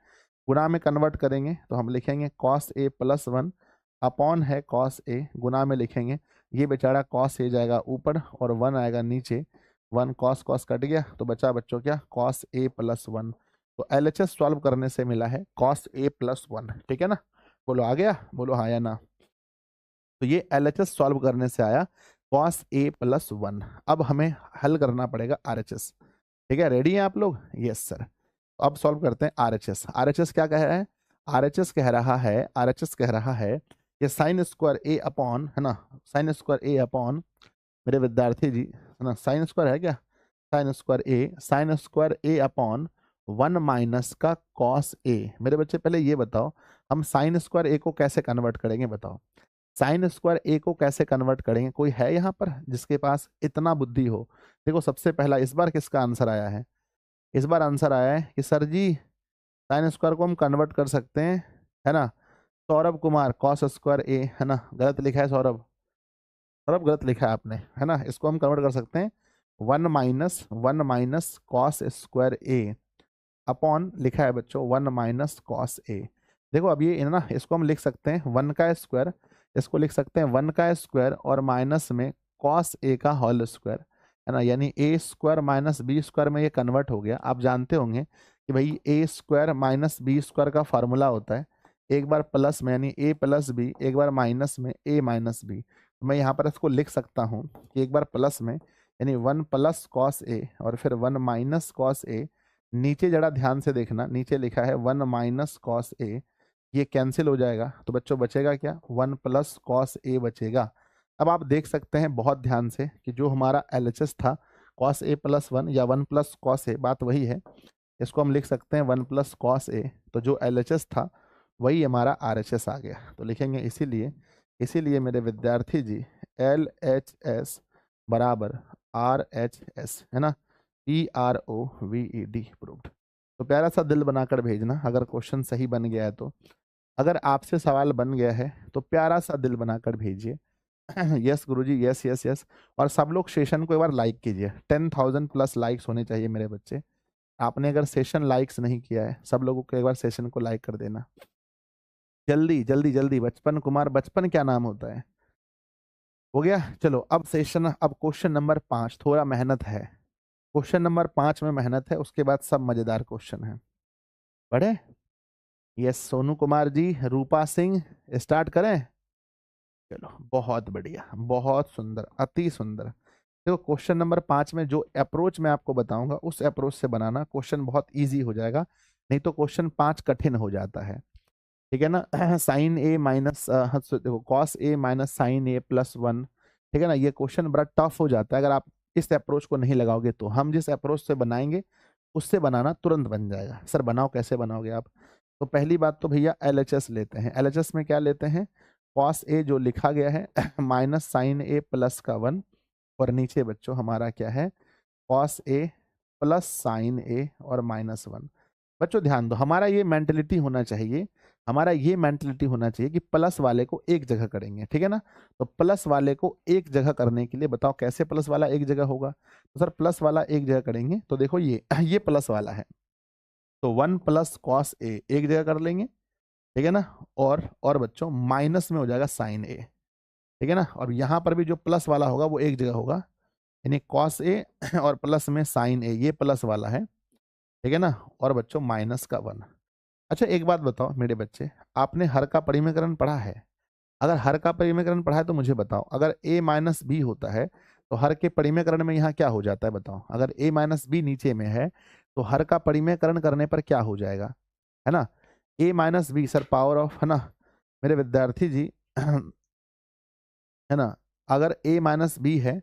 गुना में कन्वर्ट करेंगे तो हम लिखेंगे कॉस ए प्लस 1 अपॉन है कॉस ए, गुना में लिखेंगे, ये बेचारा कॉस ए जाएगा ऊपर और 1 आएगा नीचे, 1 कॉस कॉस कट गया तो बचा बच्चों क्या, कॉस ए प्लस 1। तो LHS सॉल्व करने से मिला है कॉस ए प्लस 1, ठीक है ना। बोलो आ गया, बोलो हाँ या ना। तो ये LHS सॉल्व करने से आया कॉस ए प्लस 1। अब हमें हल करना पड़ेगा RHS, ठीक है, रेडी हैं आप लोग, यस सर। अब सॉल्व करते हैं RHS। RHS क्या कह रहा है, RHS कह रहा है कि साइन स्क्वायर ए अपॉन, है ना, साइन स्क्वायर ए अपॉन, मेरे विद्यार्थी जी, है ना, साइन स्क्वायर है क्या, साइन स्क्वायर ए अपॉन 1 माइनस का कॉस ए। मेरे बच्चे पहले ये बताओ, हम साइन स्क्वायर ए को कैसे कन्वर्ट करेंगे बताओ। साइन स्क्वायर ए को कैसे कन्वर्ट करेंगे? कोई है यहाँ पर जिसके पास इतना बुद्धि हो? देखो सबसे पहला इस बार किसका आंसर आया है? इस बार आंसर आया है कि सर जी साइन स्क्वायर को हम कन्वर्ट कर सकते हैं, है ना। सौरभ कुमार कॉस स्क्वायर ए, है ना, गलत लिखा है सौरभ, सौरभ गलत लिखा है आपने, है ना। इसको हम कन्वर्ट कर सकते हैं 1 - कॉस स्क्वायर ए अपॉन लिखा है बच्चों 1 - कॉस ए। देखो अब ये ना इसको हम लिख सकते हैं 1 का स्क्वायर, इसको लिख सकते हैं 1 का स्क्वायर और माइनस में कॉस ए का होल स्क्वायर, है ना, यानी ए स्क्वायर माइनस बी स्क्वायर में ये कन्वर्ट हो गया। आप जानते होंगे कि भाई ए स्क्वायर माइनस बी स्क्वायर का फार्मूला होता है एक बार प्लस में यानी ए प्लस बी, एक बार माइनस में ए माइनस बी। मैं यहाँ पर इसको लिख सकता हूँ कि एक बार प्लस में यानी 1 + कॉस ए और फिर 1 - कॉस ए। नीचे जरा ध्यान से देखना, नीचे लिखा है 1 - कॉस ए, ये कैंसिल हो जाएगा तो बच्चों बचेगा क्या? 1 + कॉस ए बचेगा। अब आप देख सकते हैं बहुत ध्यान से कि जो हमारा LHS था कॉस ए + 1 या 1 + कॉस ए, बात वही है। इसको हम लिख सकते हैं 1 + कॉस ए, तो जो LHS था वही हमारा RHS आ गया। तो लिखेंगे इसीलिए इसीलिए मेरे विद्यार्थी जी LHS बराबर RHS, है ना, PROVED प्रूव्ड। तो प्यारा सा दिल बनाकर भेजना अगर क्वेश्चन सही बन गया है तो। अगर आपसे सवाल बन गया है तो प्यारा सा दिल बनाकर भेजिए। यस गुरुजी, यस यस यस। और सब लोग सेशन को एक बार लाइक कीजिए, 10,000+ लाइक्स होने चाहिए मेरे बच्चे। आपने अगर सेशन लाइक्स नहीं किया है, सब लोगों को एक बार सेशन को लाइक कर देना जल्दी जल्दी जल्दी। बचपन कुमार, बचपन क्या नाम होता है? हो गया। चलो अब सेशन, अब क्वेश्चन नंबर 5 थोड़ा मेहनत है। क्वेश्चन नंबर 5 में मेहनत है, उसके बाद सब मजेदार क्वेश्चन है। पढ़े? यस सोनू कुमार जी, रूपा सिंह, स्टार्ट करें? चलो बहुत बढ़िया, बहुत सुंदर, अति सुंदर। देखो क्वेश्चन नंबर 5 में जो अप्रोच मैं आपको बताऊंगा उस अप्रोच से बनाना, क्वेश्चन बहुत इजी हो जाएगा। नहीं तो क्वेश्चन 5 कठिन हो जाता है, ठीक है ना। साइन ए माइनस, देखो cos A minus sine A +1, ठीक है ना। ये क्वेश्चन बड़ा टफ हो जाता है अगर आप इस अप्रोच को नहीं लगाओगे तो। हम जिस अप्रोच से बनाएंगे उससे बनाना तुरंत बन जाएगा। सर बनाओ, कैसे बनाओगे आप? तो पहली बात तो भैया LHS लेते हैं। LHS में क्या लेते हैं? कॉस ए जो लिखा गया है माइनस साइन ए +1, और नीचे बच्चों हमारा क्या है? कॉस ए प्लस साइन ए और -1। बच्चों ध्यान दो, हमारा ये मेंटलिटी होना चाहिए, हमारा ये मेंटलिटी होना चाहिए कि प्लस वाले को एक जगह करेंगे, ठीक है ना। तो प्लस वाले को एक जगह करने के लिए बताओ कैसे प्लस वाला एक जगह होगा? तो सर प्लस वाला एक जगह करेंगे तो देखो ये ये प्लस वाला है तो 1 + कॉस ए एक जगह कर लेंगे, ठीक है ना। और बच्चों माइनस में हो जाएगा साइन ए, ठीक है ना। और यहाँ पर भी जो प्लस वाला होगा वो एक जगह होगा, यानी कॉस ए और प्लस में साइन ए, ये प्लस वाला है, ठीक है ना। और बच्चों -1। अच्छा एक बात बताओ मेरे बच्चे, आपने हर का परिमीकरण पढ़ा है? अगर हर का परिमीकरण पढ़ा है तो मुझे बताओ, अगर a - b होता है तो हर के परिमीकरण में यहाँ क्या हो जाता है बताओ? अगर a - b नीचे में है तो हर का परिमीकरण करने पर क्या हो जाएगा, है ना। a - b sir power of, है ना मेरे विद्यार्थी जी, है ना। अगर a - b है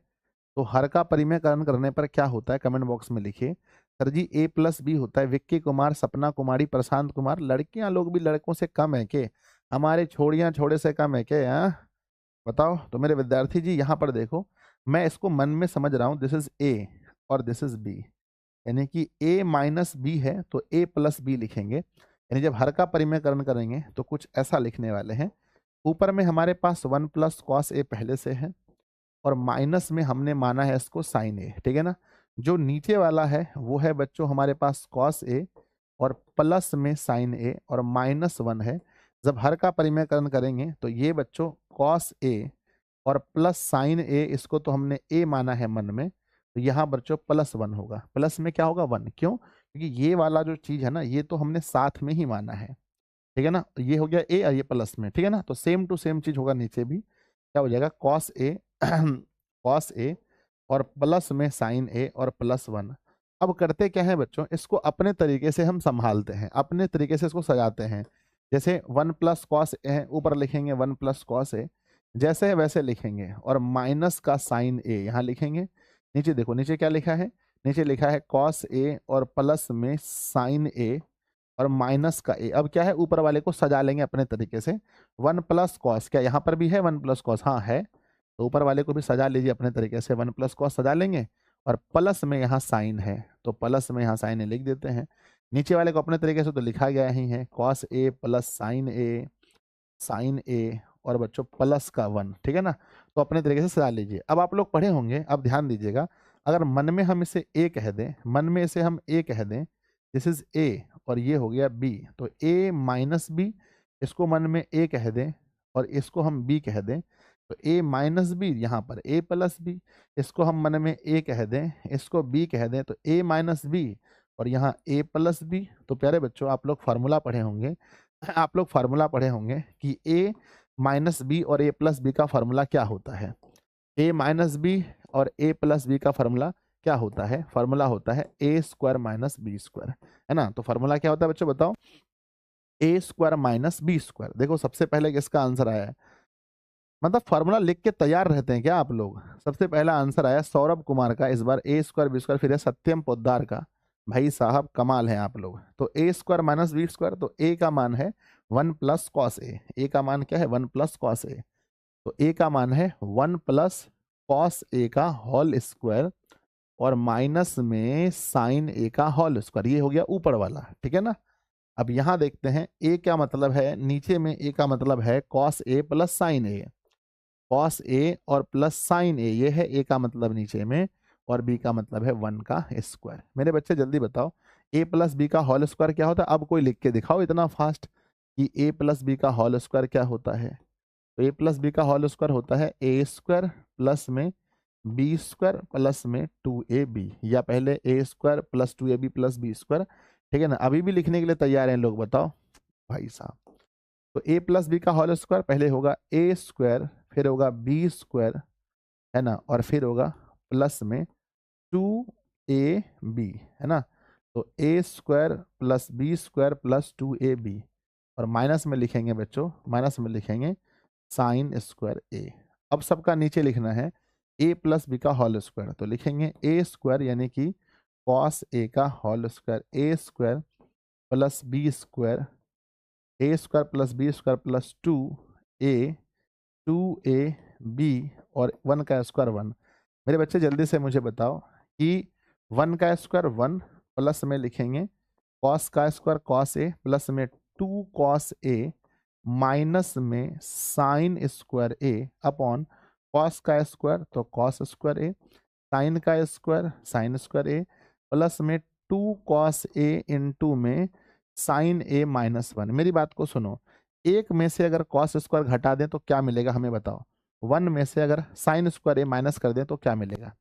तो हर का परिमेयकरण करने पर क्या होता है? कमेंट बॉक्स में लिखिए। सर जी a + b होता है। विक्की कुमार, सपना कुमारी, प्रशांत कुमार, लड़कियां लोग भी लड़कों से कम है के? हमारे छोड़ियां छोड़े से कम है के? हाँ बताओ। तो मेरे विद्यार्थी जी यहाँ पर देखो, मैं इसको मन में समझ रहा हूँ, दिस इज a और दिस इज b, यानी कि a - b है तो a + b लिखेंगे। यानी जब हर का परिमेयकरण करेंगे तो कुछ ऐसा लिखने वाले हैं। ऊपर में हमारे पास 1 + कॉस ए पहले से है और माइनस में हमने माना है इसको साइन ए, ठीक है ना। जो नीचे वाला है वो है बच्चों हमारे पास कॉस ए और प्लस में साइन ए और -1 है। जब हर का परिमेयकरण करेंगे तो ये बच्चों कॉस ए और प्लस साइन ए, इसको तो हमने ए माना है मन में, तो यहाँ बच्चों +1 होगा। प्लस में क्या होगा? 1। क्यों? क्योंकि ये वाला जो चीज है ना ये तो हमने साथ में ही माना है, ठीक है ना। ये हो गया ए और ये प्लस में, ठीक है ना। तो सेम टू सेम चीज होगा नीचे भी, क्या हो जाएगा? कॉस ए कॉस ए और प्लस में साइन ए और +1। अब करते क्या है बच्चों, इसको अपने तरीके से हम संभालते हैं, अपने तरीके से इसको सजाते हैं। जैसे 1 + कॉस ए है, ऊपर लिखेंगे 1 + कॉस ए, जैसे है वैसे लिखेंगे, और माइनस का साइन ए यहाँ लिखेंगे। नीचे देखो, नीचे क्या लिखा है? नीचे लिखा है कॉस ए और प्लस में साइन ए और माइनस का ए। अब क्या है, ऊपर वाले को सजा लेंगे अपने तरीके से। 1 प्लस कॉस, क्या यहाँ पर भी है 1 प्लस कॉस? हाँ है। तो ऊपर वाले को भी सजा लीजिए अपने तरीके से, 1 प्लस कॉस सजा लेंगे। और प्लस में यहाँ साइन है, तो प्लस में यहाँ साइन लिख देते हैं। नीचे वाले को अपने तरीके से तो लिखा गया ही है, कॉस ए प्लस साइन ए और बच्चों प्लस का 1, ठीक है ना। तो अपने तरीके से सजा लीजिए। अब आप लोग पढ़े होंगे, अब ध्यान दीजिएगा। अगर मन में हम इसे ए कह दें, मन में इसे हम ए कह दें, दिस इज ए और ये हो गया बी, तो ए माइनस बी, इसको मन में ए कह दें और इसको हम बी कह दें, तो ए माइनस बी, यहाँ पर ए प्लस बी, इसको हम मन में ए कह दें, इसको बी कह दें, तो ए माइनस बी और यहाँ ए प्लस बी। तो प्यारे बच्चों आप लोग फार्मूला पढ़े होंगे, आप लोग फार्मूला पढ़े होंगे कि ए माइनस बी और ए प्लस बी का फार्मूला क्या होता है। ए माइनस बी और ए प्लस बी का फार्मूला क्या होता है? फार्मूला होता है A square minus B square, है ना। तो फार्मूला क्या होता है बच्चों बताओ? ए स्क्वायर माइनस बी स्क्वायर। देखो सबसे पहले किसका आंसर आया है, मतलब फार्मूला लिख के तैयार रहते हैं क्या आप लोग? सबसे पहला आंसर आया सौरभ कुमार का, इस बार ए स्क्वायर बी स्क्वायर, फिर है सत्यम पोद्दार का। भाई साहब कमाल है आप लोग। तो A square minus B square, तो ए का मान है 1 प्लस कॉस ए। ए का मान क्या है? 1 प्लस कॉस ए। तो ए का मान है 1 प्लस कॉस ए का होल स्क्वायर और माइनस में साइन ए का होल स्क्वायर। ये हो गया ऊपर वाला, ठीक है ना। अब यहाँ देखते हैं ए क्या मतलब है, नीचे में ए का मतलब है cos A plus sine A. Cos A और प्लस साइन ए, ये है ए का मतलब नीचे में, और बी का मतलब है 1 का स्क्वायर। मेरे बच्चे जल्दी बताओ ए प्लस बी का होल स्क्वायर क्या होता है? अब कोई लिख के दिखाओ इतना फास्ट कि ए प्लस बी का होल स्क्वायर क्या होता है। तो ए प्लस बी का होल स्क्वायर होता है ए स्क्वायर प्लस में बी स्क्वायर प्लस में 2ab, या पहले A square plus 2ab plus B square, ठीक है ना। अभी भी लिखने के लिए तैयार हैं लोग, बताओ भाई साहब। तो ए प्लस बी का होल स्क्वायर पहले होगा ए स्क्वायर, फिर होगा बी स्क्वायर, है ना, और फिर होगा प्लस में 2ab, है ना। तो A square plus B square plus 2ab, और माइनस में लिखेंगे बच्चों, माइनस में लिखेंगे साइन स्क्वायर ए। अब सबका नीचे लिखना है ए प्लस बी का होल स्क्वायर, तो लिखेंगे ए स्क्वायर यानी कि कॉस ए का whole square, A square plus B square, A square plus B square plus 2a और 1 का स्क्वायर 1। मेरे बच्चे जल्दी से मुझे बताओ कि 1 का स्क्वायर 1, प्लस में लिखेंगे कॉस का स्क्वायर कॉस ए, प्लस में 2 कॉस ए, माइनस में साइन स्क्वायर ए अपॉन कॉस का स्क्वायर तो कॉस स्क्वायर ए, साइन का स्क्वायर साइन स्क्वायर ए, प्लस में 2 कॉस ए इंटू में साइन ए माइनस 1। मेरी बात को सुनो, एक में से अगर कॉस स्क्वायर घटा दें तो क्या मिलेगा हमें बताओ? 1 में से अगर साइन स्क्वायर ए माइनस कर दें तो क्या मिलेगा?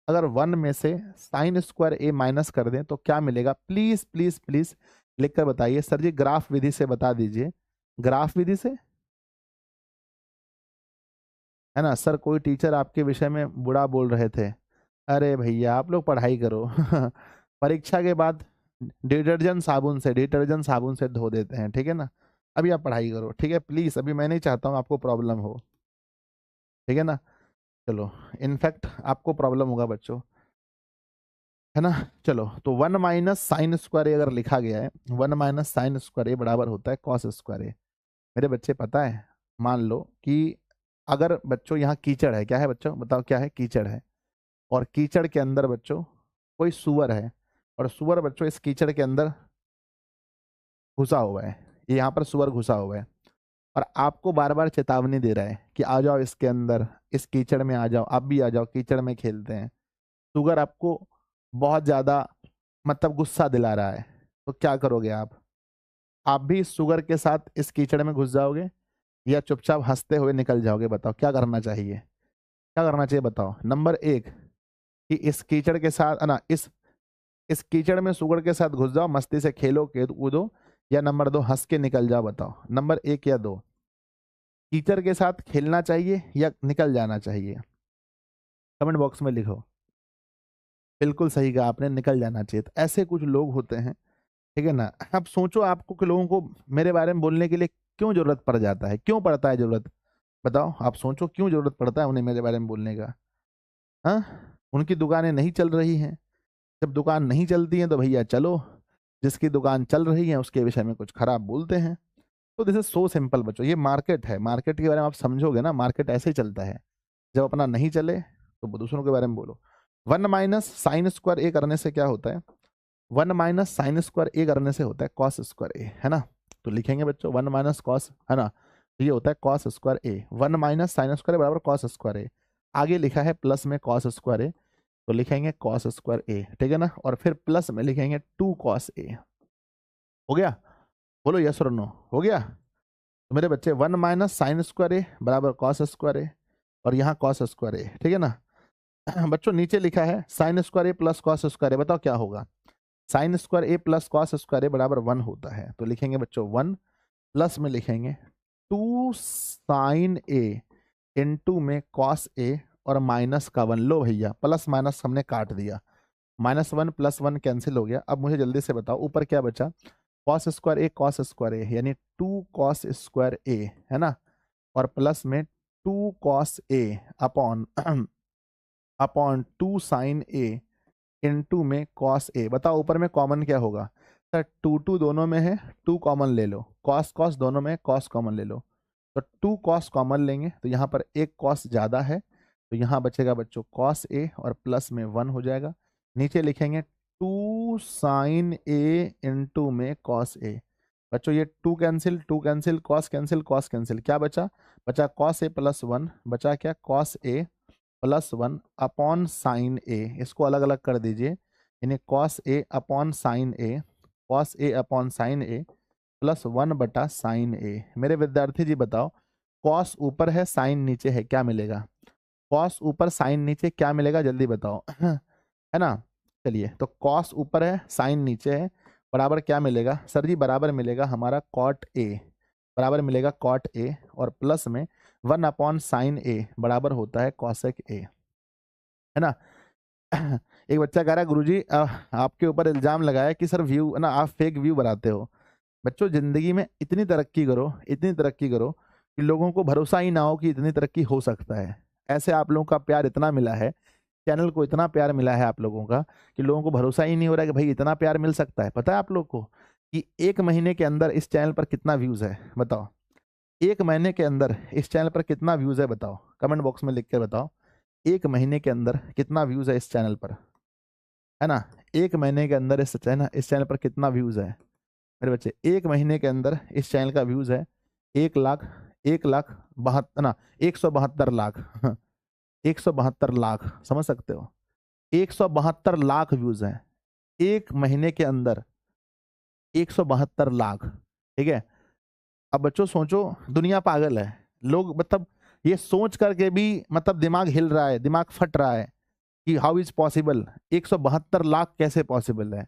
अगर 1 में से साइन स्क्वायर ए माइनस कर दें तो क्या मिलेगा? प्लीज प्लीज प्लीज लिख कर बताइए। सर जी ग्राफ विधि से बता दीजिए, ग्राफ विधि से, है ना। सर कोई टीचर आपके विषय में बुरा बोल रहे थे। अरे भैया आप लोग पढ़ाई करो परीक्षा के बाद डिटर्जेंट साबुन से धो देते हैं, ठीक है ना। अभी आप पढ़ाई करो, ठीक है प्लीज। अभी मैं नहीं चाहता हूँ आपको प्रॉब्लम हो, ठीक है ना। चलो, इनफैक्ट आपको प्रॉब्लम होगा बच्चों, है ना। चलो, तो 1 माइनस साइन स्क्वायर ए अगर लिखा गया है, 1 माइनस साइन स्क्वायर ए बराबर होता है कॉस स्क्वायर ए। मेरे बच्चे पता है, मान लो कि अगर बच्चों यहाँ कीचड़ है, क्या है बच्चों बताओ क्या है? कीचड़ है, और कीचड़ के अंदर बच्चों कोई सुअर है, और सुअर बच्चों इस कीचड़ के अंदर घुसा हुआ है, ये यहाँ पर सुअर घुसा हुआ है, और आपको बार बार चेतावनी दे रहा है कि आ जाओ इसके अंदर, इस कीचड़ में आ जाओ, आप भी आ जाओ, कीचड़ में खेलते हैं। सुअर आपको बहुत ज़्यादा मतलब गुस्सा दिला रहा है, तो क्या करोगे आप भी सुअर के साथ इस कीचड़ में घुस जाओगे या चुपचाप हंसते हुए निकल जाओगे? बताओ क्या करना चाहिए, क्या करना चाहिए बताओ? नंबर 1 कि इस कीचड़ के साथ ना, इस कीचड़ में सुअर के साथ घुस जाओ, मस्ती से खेलो कूदो, या नंबर 2 हंस के निकल जाओ? बताओ नंबर 1 या 2, कीचड़ के साथ खेलना चाहिए या निकल जाना चाहिए? कमेंट बॉक्स में लिखो। बिल्कुल सही कहा आपने, निकल जाना चाहिए। तो ऐसे कुछ लोग होते हैं, ठीक है ना। अब सोचो आपको कि लोगों को मेरे बारे में बोलने के लिए क्यों जरूरत पड़ जाता है, क्यों पड़ता है जरूरत? बताओ आप सोचो क्यों जरूरत पड़ता है उन्हें मेरे बारे में बोलने का? हाँ, उनकी दुकानें नहीं चल रही हैं। जब दुकान नहीं चलती है तो भैया चलो जिसकी दुकान चल रही है उसके विषय में कुछ खराब बोलते हैं। तो दिस इज सो सिंपल बच्चों, ये मार्केट है, मार्केट के बारे में आप समझोगे ना, मार्केट ऐसे ही चलता है। जब अपना नहीं चले तो दूसरों के बारे में बोलो। 1 - sin² A करने से क्या होता है? 1 - sin² A करने से होता है cos²A, है ना। तो लिखेंगे बच्चों 1 - cos, है ना, तो ये होता है cos²A। 1 - sin² बराबर cos²A। आगे लिखा है प्लस में cos²A, तो लिखेंगे cos²A, ठीक है ना, और फिर प्लस में लिखेंगे 2 cos A। हो गया? बोलो यस और नो, हो गया? तो मेरे बच्चे 1 - sin² A बराबर cos²A, और यहाँ cos²A, ठीक है ना। बच्चों नीचे लिखा है sin² A प्लस cos²A, बताओ क्या होगा? sin² A प्लस cos² बराबर 1 होता है, तो लिखेंगे बच्चों 1, प्लस में लिखेंगे 2 sin A इंटू में cos A, और माइनस का 1। लो भैया, प्लस माइनस हमने काट दिया, -1 + 1 कैंसिल हो गया। अब मुझे जल्दी से बताओ ऊपर क्या बचा? cos²A यानी 2 cos²A, है ना, और प्लस में 2 cos A upon upon 2 sin A into में cos A। बताओ ऊपर में कॉमन क्या होगा? सर 2 दोनों में है, 2 कॉमन ले लो, cos दोनों में cos कॉमन ले लो, तो 2 cos कॉमन लेंगे तो यहाँ पर एक cos ज़्यादा है, तो यहाँ बचेगा बच्चों cos A, और प्लस में 1 हो जाएगा। नीचे लिखेंगे 2 sin A इंटू में cos A। बच्चों ये 2 cancel, 2 cancel, cos cancel, cos cancel, क्या बचा? बचा cos A प्लस 1, बचा क्या? cos A plus 1 upon sine A. इसको अलग अलग कर दीजिए, यानी cos A upon sine A, cos A upon sine A plus 1/sin A। मेरे विद्यार्थी जी बताओ, cos ऊपर है साइन नीचे है, क्या मिलेगा? cos ऊपर साइन नीचे क्या मिलेगा, जल्दी बताओ। है ना। चलिए, तो cos ऊपर है साइन नीचे है, बराबर क्या मिलेगा सर जी? बराबर मिलेगा हमारा cot A, बराबर मिलेगा cot A, और प्लस में 1/sin A बराबर होता है cosec A, है ना। एक बच्चा कह रहा है गुरुजी आपके ऊपर इल्जाम लगाया कि सर व्यू, है ना, आप फेक व्यू बनाते हो। बच्चों जिंदगी में इतनी तरक्की करो, इतनी तरक्की करो कि लोगों को भरोसा ही ना हो कि इतनी तरक्की हो सकता है। ऐसे आप लोगों का प्यार इतना मिला है, चैनल को इतना प्यार मिला है आप लोगों का, कि लोगों को भरोसा ही नहीं हो रहा कि भाई इतना प्यार मिल सकता है। पता है आप लोग को कि 1 महीने के अंदर इस चैनल पर कितना व्यूज है? बताओ, 1 महीने के अंदर इस चैनल पर कितना व्यूज है? बताओ, कमेंट बॉक्स में लिख कर बताओ, 1 महीने के अंदर कितना व्यूज है इस चैनल पर, है ना। 1 महीने के अंदर इस चैनल पर कितना व्यूज है मेरे बच्चे? 1 महीने के अंदर इस चैनल का व्यूज है 1 लाख, 1 लाख 72 ना, 172 लाख। 172 लाख, समझ सकते हो? 172 लाख व्यूज हैं 1 महीने के अंदर, 172 लाख, ठीक है। अब बच्चों सोचो, दुनिया पागल है, लोग मतलब ये सोच करके भी मतलब दिमाग हिल रहा है, दिमाग फट रहा है कि हाउ इज पॉसिबल, 172 लाख कैसे पॉसिबल है?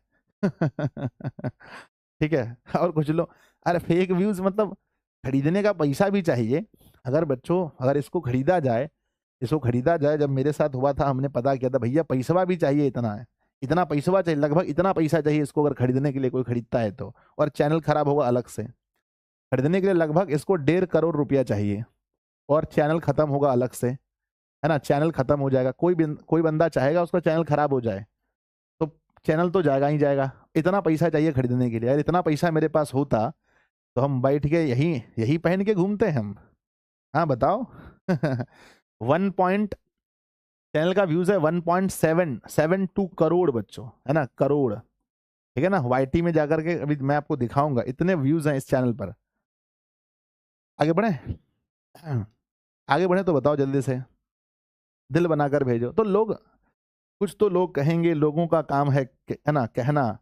ठीक है। और कुछ लोग, अरे फेक व्यूज मतलब खरीदने का पैसा भी चाहिए। अगर बच्चों, अगर इसको खरीदा जाए, जब मेरे साथ हुआ था हमने पता किया था, भैया पैसा भी चाहिए, इतना है, इतना पैसा चाहिए, लगभग इतना पैसा चाहिए इसको अगर खरीदने के लिए कोई खरीदता है तो, और चैनल खराब होगा अलग से। खरीदने के लिए लगभग इसको 1.5 करोड़ रुपया चाहिए, और चैनल खत्म होगा अलग से, है ना, चैनल खत्म हो जाएगा। कोई बंदा चाहेगा उसका चैनल खराब हो जाए तो चैनल तो जाएगा ही जाएगा। इतना पैसा चाहिए खरीदने के लिए, यार इतना पैसा मेरे पास होता तो हम बैठ के यही यही पहन के घूमते हैं हम। हाँ बताओ। 1 चैनल का व्यूज है 1.772 करोड़ बच्चों, है ना, करोड़, ठीक है ना। वाईटी में जाकर के अभी मैं आपको दिखाऊंगा, इतने व्यूज हैं इस चैनल पर। आगे बढ़े, आगे बढ़े तो बताओ जल्दी से, दिल बनाकर भेजो तो लोग, कुछ तो लोग कहेंगे, लोगों का काम है ना कहना,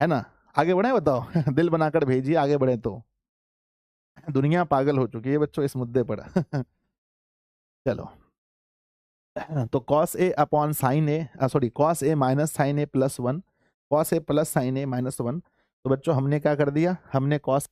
है ना। आगे बढ़े बताओ। दिल बनाकर भेजिए, आगे बढ़े तो। दुनिया पागल हो चुकी है बच्चों इस मुद्दे पर। चलो, तो cos A upon sine A, sorry cos A minus sine A plus 1, cos A plus sine A -1। तो बच्चों हमने क्या कर दिया, हमने cos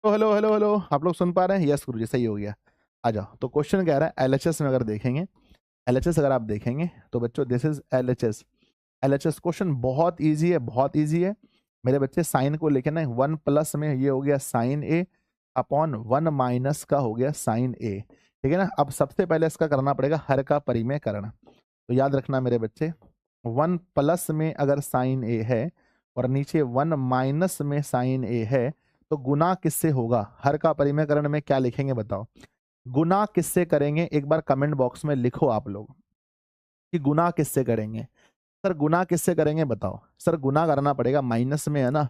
हेलो हेलो हेलो, आप लोग सुन पा रहे हैं? यस गुरुजी, सही हो गया। आ जाओ। तो क्वेश्चन कह रहा है एलएचएस में अगर देखेंगे, एलएचएस अगर आप देखेंगे तो बच्चों this is LHS. LHS question बहुत इजी है, बहुत इजी है मेरे बच्चे। साइन को लेके ना 1 प्लस में ये हो गया साइन ए अपॉन 1 माइनस का हो गया साइन ए, ठीक है ना। अब सबसे पहले इसका करना पड़ेगा हर का परिमेयकरण। तो याद रखना मेरे बच्चे, 1 प्लस में अगर साइन ए है और नीचे 1 माइनस में साइन ए है तो गुना किससे होगा? हर का परिमेयकरण में क्या लिखेंगे बताओ? गुना किससे करेंगे? एक बार कमेंट बॉक्स में लिखो आप लोग कि गुना किससे करेंगे। सर गुना किससे करेंगे बताओ? सर गुना करना पड़ेगा, माइनस में है ना,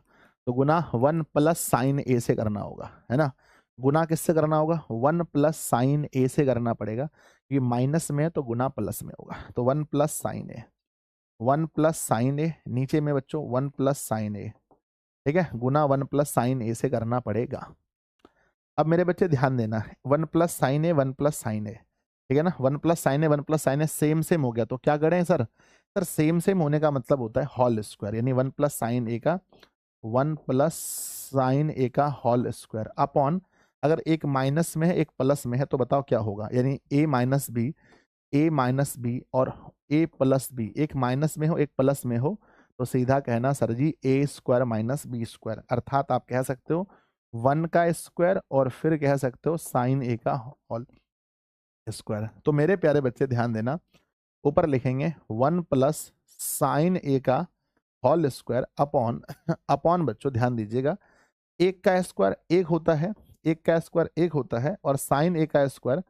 तो गुना 1 प्लस साइन ए से करना होगा, है ना। गुना किससे करना होगा? 1 प्लस साइन ए से करना पड़ेगा, क्योंकि माइनस में है तो गुना प्लस में होगा। तो 1 plus sine A, 1 plus sine ए, नीचे में बच्चों 1 प्लस साइन ए, ठीक है, गुना 1 प्लस साइन ए से करना पड़ेगा। अब मेरे बच्चे ध्यान देना, 1 plus sine A, 1 plus sine ए, ठीक है ना। 1 plus sine A, 1 plus sine A same same हो गया, तो क्या करें सर? सर सेम सेम होने का मतलब होता है होल स्क्वायर, यानी 1 प्लस साइन ए का 1 प्लस साइन ए का होल स्क्वायर अपॉन, अगर एक माइनस में है एक प्लस में है तो बताओ क्या होगा? यानी ए माइनस बी, ए माइनस बी और ए प्लस बी, एक माइनस में हो एक प्लस में हो तो सीधा कहना सर जी ए स्क्वायर माइनस बी स्क्वायर, अर्थात आप कह सकते हो 1 का स्क्वायर और फिर कह सकते हो साइन ए का होल स्क्वायर। तो मेरे प्यारे बच्चे ध्यान देना, ऊपर लिखेंगे 1 प्लस साइन ए का होल स्क्वायर अपॉन अपॉन बच्चों ध्यान दीजिएगा, एक का स्क्वायर एक होता है, एक का स्क्वायर एक होता है और साइन ए का स्क्वायर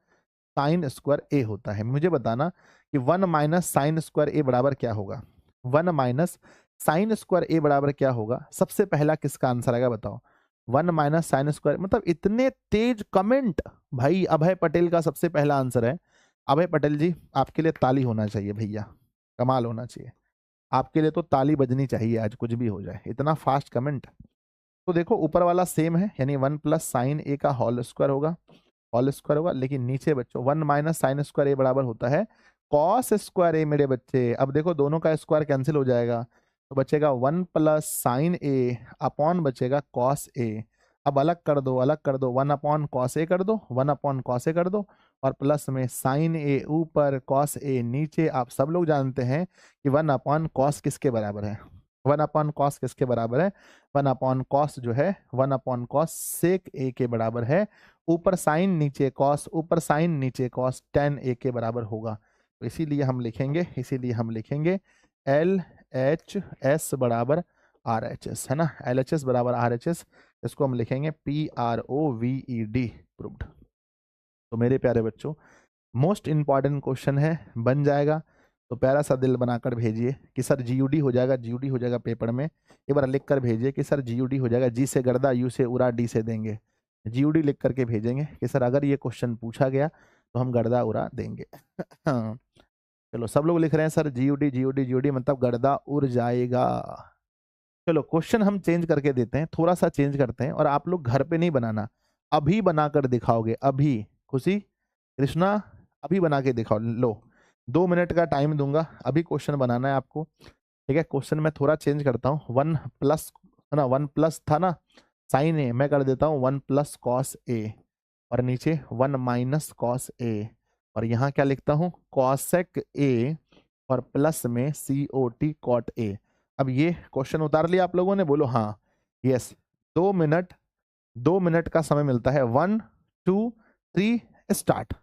साइन स्क्वायर ए होता है। मुझे बताना कि 1 माइनस साइन स्क्वायर ए बराबर क्या होगा? 1 माइनस साइन स्क्वायर ए बराबर क्या होगा? सबसे पहला किसका आंसर आएगा बताओ? 1 माइनस साइन स्क्वायर, मतलब इतने तेज कमेंट। भाई अभय पटेल का सबसे पहला आंसर है। अभय पटेल जी आपके लिए ताली होना चाहिए भैया, कमाल होना चाहिए आपके लिए, तो ताली बजनी चाहिए आज, कुछ भी हो जाए, इतना फास्ट कमेंट। तो देखो ऊपर वाला सेम है, यानी 1 प्लस साइन ए का होल स्क्वायर होगा, होल स्क्वायर होगा, लेकिन नीचे बच्चों 1 माइनस साइन स्क्वायर ए बराबर होता है कॉस स्क्वायर ए मेरे बच्चे। अब देखो दोनों का स्क्वायर कैंसिल हो जाएगा तो बचेगा 1 प्लस साइन ए अपॉन बचेगा कॉस ए। अब अलग कर दो, अलग कर दो, 1 अपॉन कॉस ए कर दो, 1 अपॉन कॉस ए कर दो और प्लस में साइन ए ऊपर कॉस ए नीचे। आप सब लोग जानते हैं कि 1 अपॉन कॉस किसके बराबर है? 1 अपॉन कॉस किसके बराबर है? 1 अपॉन कॉस जो है 1 अपॉन कॉस सेक ए के बराबर है। ऊपर साइन नीचे कॉस, ऊपर साइन नीचे कॉस, tan ए के बराबर होगा। तो इसीलिए हम लिखेंगे एल एच एस बराबर आर एच एस, है ना। एल एच एस बराबर आर एच एस, इसको हम लिखेंगे P R O V E D, proved. तो मेरे प्यारे बच्चों मोस्ट इंपॉर्टेंट क्वेश्चन है, बन जाएगा तो प्यारा सा दिल बनाकर भेजिए कि सर जीयूडी हो जाएगा, जीयूडी हो जाएगा पेपर में। एक बार लिख कर भेजिए कि सर जीयूडी हो जाएगा, जी से गर्दा, यू से उड़ा, डी से देंगे। जीयूडी लिख करके भेजेंगे कि सर अगर ये क्वेश्चन पूछा गया तो हम गर्दा उड़ा देंगे। हाँ, चलो सब लोग लिख रहे हैं सर जीयूडी जीयूडी जीयूडी मतलब गर्दा उड़ जाएगा। चलो क्वेश्चन हम चेंज करके देते हैं, थोड़ा सा चेंज करते हैं, और आप लोग घर पे नहीं बनाना, अभी बनाकर दिखाओगे, अभी। खुशी कृष्णा अभी बना के दिखाओ, लो 2 मिनट का टाइम दूंगा, अभी क्वेश्चन बनाना है आपको, ठीक है। क्वेश्चन में थोड़ा चेंज करता हूँ, 1 प्लस है ना, 1 प्लस था ना साइन ए, मैं कर देता हूँ 1 प्लस कॉस ए और नीचे 1 माइनस कॉस ए, और यहाँ क्या लिखता हूँ कॉसेक ए और प्लस में सी ओ टी कॉट ए। अब ये क्वेश्चन उतार लिया आप लोगों ने? बोलो हाँ, यस। 2 मिनट, 2 मिनट का समय मिलता है, 1 2 3 स्टार्ट।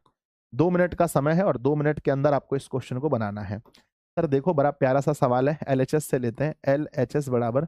2 मिनट का समय है और 2 मिनट के अंदर आपको इस क्वेश्चन को बनाना है। सर देखो बड़ा प्यारा सा सवाल है, एलएचएस से लेते हैं। एलएचएस बराबर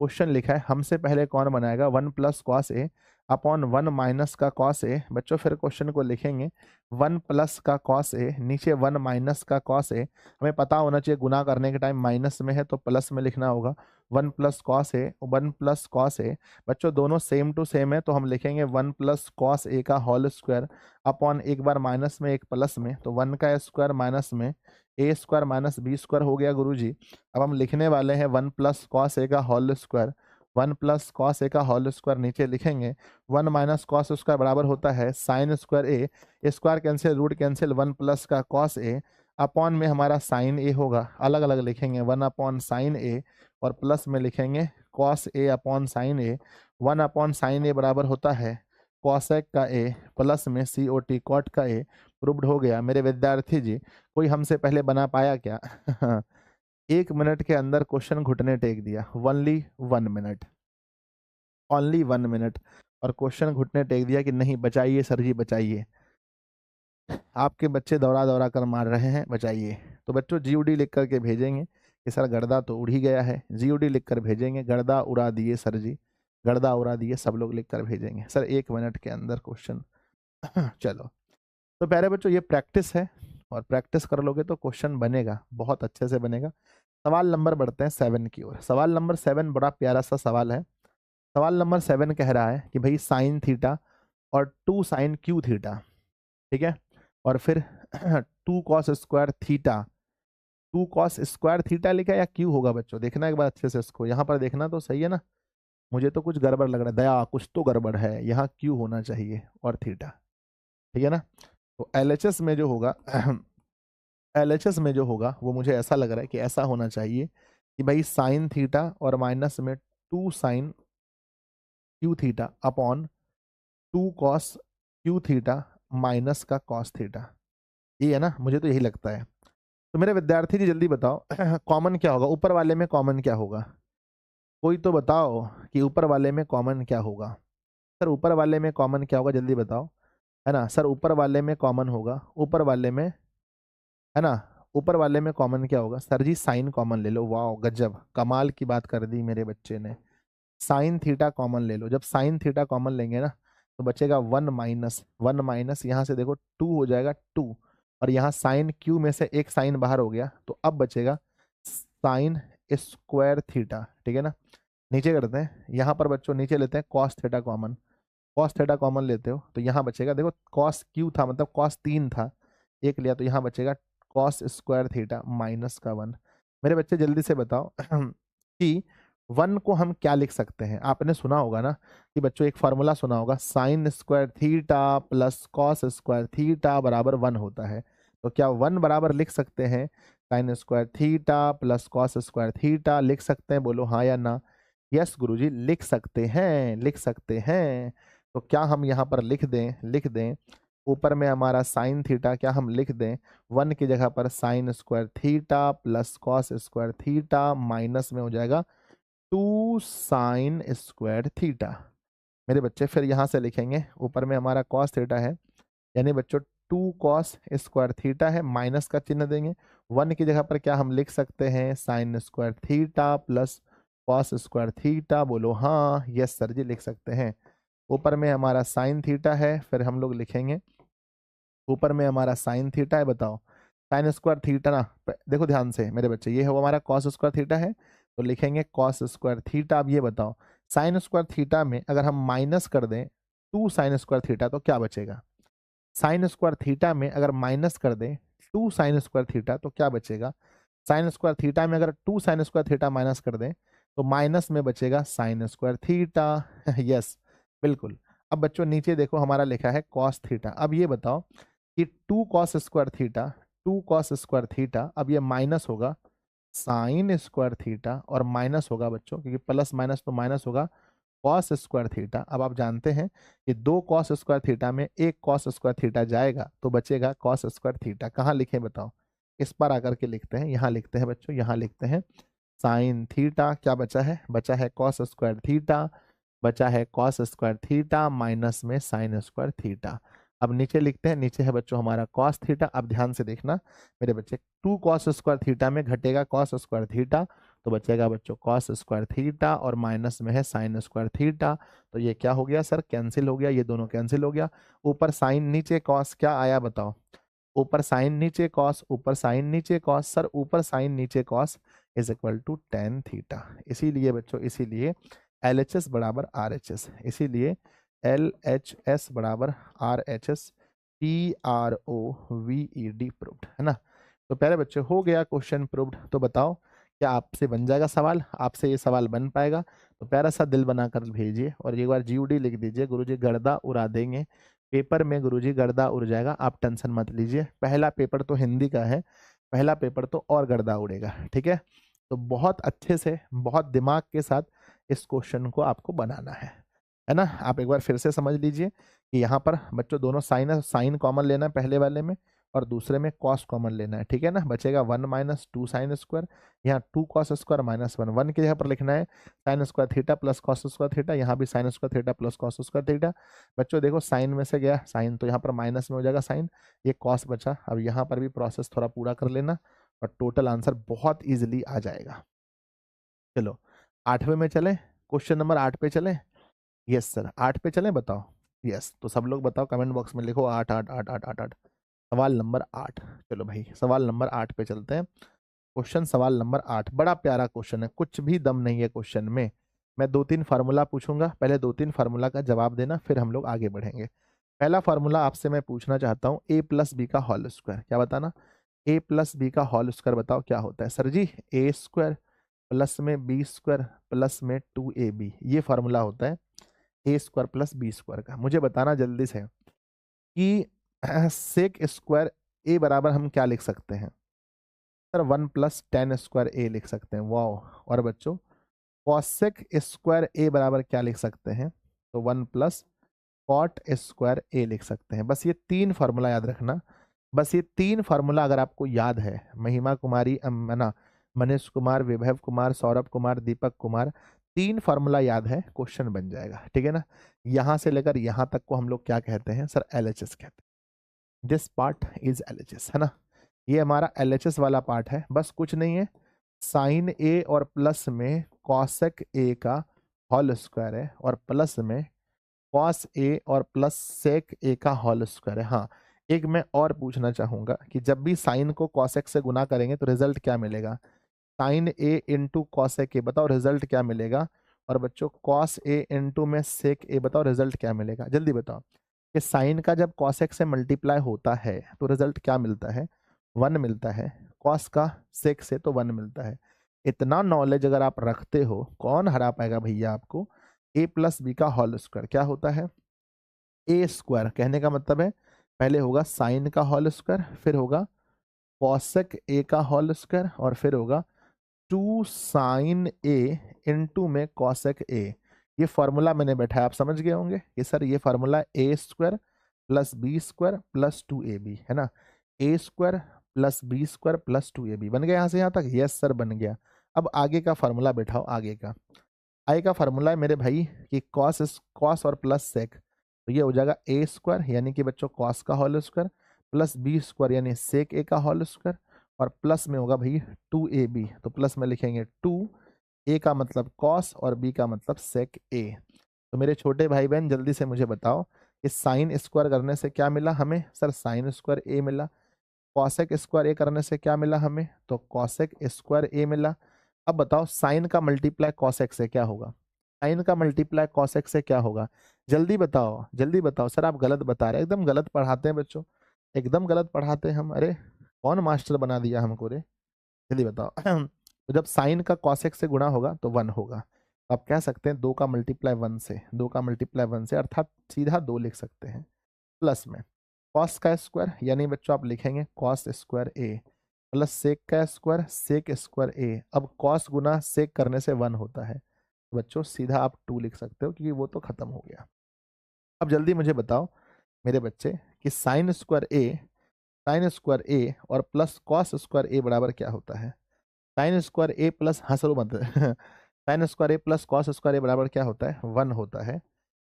क्वेश्चन लिखा है, हमसे पहले कौन बनाएगा? 1 plus cos A upon 1 minus का कॉस ए। बच्चों फिर क्वेश्चन को लिखेंगे 1 प्लस का कॉस ए, नीचे 1 माइनस का कॉस ए। हमें पता होना चाहिए गुना करने के टाइम माइनस में है तो प्लस में लिखना होगा, 1 plus cos A, 1 plus cos A. बच्चों दोनों सेम टू सेम है तो हम लिखेंगे 1 प्लस कॉस ए का होल स्क्वायर अपॉन एक बार माइनस में एक प्लस में, तो 1 का स्क्वायर माइनस में ए स्क्वायर माइनस बी स्क्वायर हो गया गुरुजी। अब हम लिखने वाले हैं 1 प्लस कॉस ए का whole square, 1 plus cos A का होल स्क्वायर नीचे लिखेंगे, 1 माइनस कॉस स्क्वायर बराबर होता है sine square A, square cancel root cancel, 1 plus का कॉस ए अपॉन में हमारा साइन ए होगा, अलग अलग लिखेंगे 1 अपॉन साइन ए और प्लस में लिखेंगे cos A upon sine A, 1 upon sine ए बराबर होता है कॉसेक का ए प्लस में COT कॉट का ए। प्रूव्ड हो गया। मेरे विद्यार्थी जी, कोई हमसे पहले बना पाया क्या? 1 मिनट के अंदर क्वेश्चन घुटने टेक दिया। ओनली 1 मिनट, ओनली 1 मिनट, और क्वेश्चन घुटने टेक दिया कि नहीं बचाइए सर जी बचाइए, आपके बच्चे दौड़ा दौड़ा कर मार रहे हैं, बचाइए। तो बच्चों GOD लिख करके भेजेंगे कि सर गर्दा तो उड़ ही गया है। GOD लिख कर भेजेंगे, गर्दा उड़ा दिए सर जी, गर्दा उड़ा दिए, सब लोग लिख कर भेजेंगे सर 1 मिनट के अंदर क्वेश्चन। चलो, तो प्यारे बच्चों ये प्रैक्टिस है, और प्रैक्टिस कर लोगे तो क्वेश्चन बनेगा, बहुत अच्छे से बनेगा। सवाल नंबर बढ़ते हैं 7 की ओर। सवाल नंबर 7 बड़ा प्यारा सा सवाल है। सवाल नंबर 7 कह रहा है कि भाई साइन थीटा और 2 साइन क्यू थीटा, ठीक है, और फिर 2 cos square theta, 2 cos square theta लिखा है या क्यू होगा बच्चों? देखना एक बार अच्छे से, इसको यहाँ पर देखना तो सही है ना। मुझे तो कुछ गड़बड़ लग रहा है, दया कुछ तो गड़बड़ है, यहाँ क्यू होना चाहिए और थीटा, ठीक है ना। तो LHS में जो होगा LHS में जो होगा वो मुझे ऐसा लग रहा है कि ऐसा होना चाहिए कि भाई साइन थीटा और माइनस में 2 sine Q theta upon 2 cos Q theta minus का कॉस थीटा, ये है ना, मुझे तो यही लगता है। तो मेरे विद्यार्थी जी जल्दी बताओ कॉमन क्या होगा, ऊपर वाले में कॉमन क्या होगा? कोई तो बताओ कि ऊपर वाले में कॉमन क्या होगा। सर ऊपर वाले में कॉमन क्या होगा, जल्दी बताओ, है ना सर, ऊपर वाले में कॉमन होगा, ऊपर वाले में, है ना, ऊपर वाले में कॉमन क्या होगा? सर जी साइन कॉमन ले लो। वाह गजब, कमाल की बात कर दी मेरे बच्चे ने। साइन थीटा कॉमन ले लो। जब साइन थीटा कॉमन लेंगे ना तो बचेगा 1 माइनस यहाँ से देखो 2 हो जाएगा 2, और यहाँ साइन क्यू में से एक साइन बाहर हो गया, तो अब बचेगा साइन स्क्वायर थीटा, ठीक है ना। नीचे करते हैं, यहाँ पर बच्चों नीचे लेते हैं cos theta common, cos theta common लेते हो तो यहाँ बचेगा, देखो कॉस क्यू था मतलब कॉस 3 था, एक लिया तो यहाँ बचेगा कॉस स्क्वायर थीटा माइनस का 1। मेरे बच्चे जल्दी से बताओ कि 1 को हम क्या लिख सकते हैं? आपने सुना होगा ना कि बच्चों एक फार्मूला सुना होगा, sine square theta plus cos square theta बराबर 1 होता है। तो क्या 1 बराबर लिख सकते हैं sine square theta plus cos square theta? लिख सकते हैं, बोलो हाँ या ना। यस गुरुजी लिख सकते हैं, लिख सकते हैं। तो क्या हम यहाँ पर लिख दें, लिख दें ऊपर में हमारा साइन थीटा, क्या हम लिख दें 1 की जगह पर sine square theta plus cos square theta minus में हो जाएगा 2 साइन स्क्वायर थीटा। मेरे बच्चे फिर यहाँ से लिखेंगे, ऊपर में हमारा कॉस थीटा है, यानी बच्चों 2 कॉस स्क्वायर थीटा है, माइनस का चिन्ह देंगे। 1 की जगह पर क्या हम लिख सकते हैं sine square theta plus cos square theta? बोलो हाँ। यस सर जी लिख सकते हैं। ऊपर में हमारा साइन थीटा है, फिर हम लोग लिखेंगे, ऊपर में हमारा साइन थीटा है, बताओ साइन स्क्वायर थीटा ना, देखो ध्यान से मेरे बच्चे, ये है वो हमारा कॉस स्क्वायर थीटा है, तो लिखेंगे कॉस स्क्वायर थीटा। अब ये बताओ साइन स्क्वायर थीटा में अगर हम माइनस कर दें 2 साइन स्क्वायर थीटा तो क्या बचेगा? साइन स्क्वायर थीटा में अगर माइनस कर दें 2 साइन स्क्वायर थीटा तो क्या बचेगा? साइन स्क्वायर थीटा में अगर 2 साइन स्क्वायर थीटा माइनस कर दें तो माइनस में बचेगा साइन स्क्वायर थीटा। यस बिल्कुल। अब बच्चों नीचे देखो हमारा लिखा है कॉस थीटा। अब ये बताओ कि 2 cos square theta, 2 cos square theta, अब ये माइनस होगा साइन स्क्वायर थीटा और माइनस होगा बच्चों, क्योंकि प्लस माइनस तो माइनस होगा कॉस स्क्वायर थीटा। अब आप जानते हैं कि 2 कॉस स्क्वायर थीटा में 1 कॉस स्क्वायर थीटा जाएगा तो बचेगा कॉस स्क्वायर थीटा। कहाँ लिखें बताओ? इस पर आकर के लिखते हैं, यहाँ लिखते हैं बच्चों, यहाँ लिखते हैं साइन थीटा, क्या बचा है? बचा है कॉस स्क्वायर थीटा, बचा है कॉस स्क्वायर थीटा माइनस में साइन स्क्वायर थीटा। अब नीचे लिखते हैं, नीचे है बच्चों हमारा कॉस थीटा। अब ध्यान से देखना मेरे बच्चे, 2 कॉस स्क्वायर थीटा में घटेगा कॉस स्क्वायर थीटा तो बचेगा बच्चों कॉस स्क्वायर थीटा, और माइनस में है साइन स्क्वायर थीटा। तो ये क्या हो गया सर? कैंसिल हो गया, ये दोनों कैंसिल हो गया। ऊपर साइन नीचे कॉस, क्या आया बताओ? ऊपर साइन नीचे कॉस, ऊपर साइन नीचे कॉस, सर ऊपर साइन नीचे cos is equal to tan theta. इसीलिए बच्चों, इसीलिए LHS बराबर RHS, इसीलिए LHS बराबर RHS, PROVED प्रूव्ड, है ना। तो प्यारे बच्चे हो गया क्वेश्चन प्रूव्ड। तो बताओ क्या आपसे बन जाएगा सवाल? आपसे ये सवाल बन पाएगा? तो प्यारा सा दिल बनाकर भेजिए और एक बार GOD लिख दीजिए, गुरुजी गर्दा उड़ा देंगे पेपर में, गुरुजी गर्दा उड़ जाएगा, आप टेंशन मत लीजिए। पहला पेपर तो हिंदी का है, पहला पेपर तो और गर्दा उड़ेगा, ठीक है। तो बहुत अच्छे से, बहुत दिमाग के साथ इस क्वेश्चन को आपको बनाना है। है ना। आप एक बार फिर से समझ लीजिए कि यहाँ पर बच्चों दोनों साइन है, साइन कॉमन लेना है पहले वाले में और दूसरे में कॉस कॉमन लेना है, ठीक है ना। बचेगा 1 माइनस 2 साइन स्क्वायर, यहाँ 2 कॉस स्क्वायर माइनस 1, 1 की जगह पर लिखना है sine square theta plus cos square theta, यहाँ भी sine square theta plus cos square theta. बच्चों देखो साइन में से गया साइन, तो यहाँ पर माइनस में हो जाएगा साइन, ये कॉस बचा। अब यहाँ पर भी प्रोसेस थोड़ा पूरा कर लेना और टोटल आंसर बहुत ईजिली आ जाएगा। चलो 8वें में चले, क्वेश्चन नंबर 8 पे चले। यस सर 8 पे चलें, बताओ। यस तो सब लोग बताओ, कमेंट बॉक्स में लिखो 8 8 8 8 8 8। सवाल नंबर 8। चलो भाई सवाल नंबर 8 पे चलते हैं। क्वेश्चन सवाल नंबर 8 बड़ा प्यारा क्वेश्चन है, कुछ भी दम नहीं है क्वेश्चन में। मैं 2-3 फार्मूला पूछूंगा, पहले 2-3 फार्मूला का जवाब देना, फिर हम लोग आगे बढ़ेंगे। पहला फार्मूला आपसे मैं पूछना चाहता हूँ, ए प्लस बी का होल स्क्वायर, क्या बताना। ए प्लस बी का होल स्क्वायर बताओ क्या होता है। सर जी ए स्क्वायर प्लस में बी स्क्वायर प्लस में 2ab, ये फार्मूला होता है A square plus B square का। मुझे बताना जल्दी से कि सेक स्क्वायर ए बराबर हम क्या लिख सकते हैं। सर 1 प्लस टेन स्क्वायर ए लिख सकते हैं, वाह। और बच्चों कॉसेक स्क्वायर ए बराबर क्या लिख सकते हैं, तो 1 प्लस कॉट स्क्वायर ए लिख सकते हैं। बस ये 3 फार्मूला याद रखना, बस ये 3 फार्मूला अगर आपको याद है, महिमा कुमारी ना मनीष कुमार, विभव कुमार, सौरभ कुमार, दीपक कुमार, 3 फार्मूला याद है, क्वेश्चन बन जाएगा, ठीक है ना। यहां से लेकर यहां तक को हम लोग क्या कहते हैं सर, एलएचएस कहते हैं। दिस पार्ट इज एलएचएस, है ना। ये हमारा एलएचएस वाला पार्ट है, बस कुछ नहीं है, साइन ए और प्लस में कॉसेक ए का होल स्क्वायर है और प्लस में कॉस ए और प्लस सेक ए का होल स्क्वायर है। हाँ एक मैं और पूछना चाहूंगा कि जब भी साइन को कॉसेक से गुना करेंगे तो रिजल्ट क्या मिलेगा। Sine A into cosec A, बताओ रिजल्ट क्या मिलेगा। और बच्चों कॉस ए इंटू में सेक ए, बताओ रिजल्ट क्या मिलेगा, जल्दी बताओ। कि साइन का जब कॉसेक से मल्टीप्लाई होता है तो रिजल्ट क्या मिलता है, 1 मिलता है। कॉस का सेक से तो 1 मिलता है। इतना नॉलेज अगर आप रखते हो, कौन हरा पाएगा भैया आपको। ए प्लस बी का होल स्क्वायर क्या होता है, ए स्क्वायर, कहने का मतलब है पहले होगा साइन का होल स्क्वायर, फिर होगा कॉसेक ए का होल स्क्वायर और फिर होगा 2 साइन ए इंटू में कॉसेक ए। ये फॉर्मूला मैंने बैठाया, आप समझ गए होंगे कि सर ये formula A square plus B square plus 2ab, है ना। A square plus B square plus 2ab बन गया यहाँ से यहाँ तक, यस सर बन गया। अब आगे का फार्मूला बैठाओ, आगे का आई का फार्मूला है मेरे भाई कि कॉस और प्लस सेक, तो ये हो जाएगा ए स्क्वायर यानी कि बच्चों कॉस का whole square plus B square यानी सेक ए का होल स्क्वायर और प्लस में होगा भाई 2ab, तो प्लस में लिखेंगे 2, ए का मतलब कॉस और बी का मतलब सेक ए। तो मेरे छोटे भाई बहन जल्दी से मुझे बताओ कि साइन स्क्वायर करने से क्या मिला हमें, सर साइन स्क्वायर ए मिला। कॉसेक स्क्वायर ए करने से क्या मिला हमें, तो कॉसेक स्क्वायर ए मिला। अब बताओ साइन का मल्टीप्लाई कॉसेक से क्या होगा, साइन का मल्टीप्लाई कॉसेक से क्या होगा, जल्दी बताओ जल्दी बताओ। सर आप गलत बता रहे हैं, एकदम गलत पढ़ाते हैं बच्चों, एकदम गलत पढ़ाते हैं हम। अरे कौन मास्टर बना दिया हमको रे, जल्दी बताओ। तो जब साइन का कॉसेक से गुणा होगा तो 1 होगा, तो आप कह सकते हैं 2 का मल्टीप्लाई 1 से, 2 का मल्टीप्लाई 1 से, अर्थात सीधा 2 लिख सकते हैं। प्लस में कॉस का स्क्वायर यानी बच्चों आप लिखेंगे कॉस स्क्वायर ए प्लस सेक का स्क्वायर सेक स्क्वायर ए। अब कॉस गुना सेक करने से 1 होता है, तो बच्चों सीधा आप 2 लिख सकते हो क्योंकि वो तो खत्म हो गया। अब जल्दी मुझे बताओ मेरे बच्चे कि साइन स्क्वायर ए और प्लस कॉस स्क्वायर ए बराबर क्या होता है। साइन स्क्वायर ए प्लस, हंसो मत साइन स्क्वायर ए प्लस कॉस स्क्वायर ए बराबर क्या होता है, 1 होता है।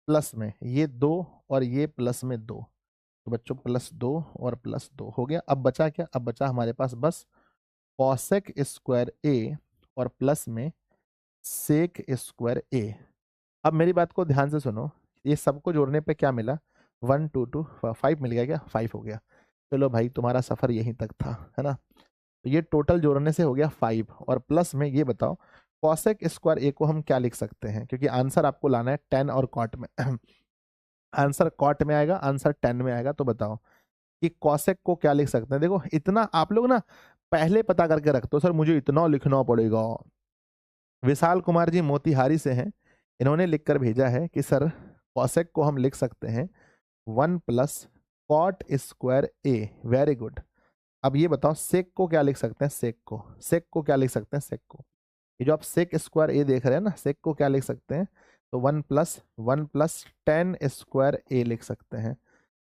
प्लस में ये 2 और ये प्लस में 2, तो बच्चों प्लस 2 और प्लस 2 हो गया। अब बचा क्या, अब बचा हमारे पास बस कॉसेक स्क्वायर ए और प्लस में सेक स्क्वायर ए। अब मेरी बात को ध्यान से सुनो, ये सबको जोड़ने पे क्या मिला, 1 2 2 5 मिल गया, क्या 5 हो गया। चलो भाई तुम्हारा सफर यहीं तक था, है ना। तो ये टोटल जोड़ने से हो गया 5 और प्लस में ये बताओ कॉसेक स्क्वायर ए को हम क्या लिख सकते हैं, क्योंकि आंसर आपको लाना है 10 और कॉट में। आंसर कॉट में आएगा, आंसर 10 में आएगा, तो बताओ कि कॉसेक को क्या लिख सकते हैं। देखो इतना आप लोग ना पहले पता करके रखते हो, सर मुझे इतना लिखना पड़ेगा। विशाल कुमार जी मोतिहारी से हैं, इन्होंने लिखकर भेजा है कि सर कॉसेक को हम लिख सकते हैं 1 प्लस कॉट स्क्वायर ए, वेरी गुड। अब ये बताओ सेक को क्या लिख सकते हैं, सेक को क्या लिख सकते हैं, सेक को, ये जो आप सेक स्क्वायर ए देख रहे हैं ना, सेक को क्या लिख सकते हैं, तो 1+1+10² लिख सकते हैं।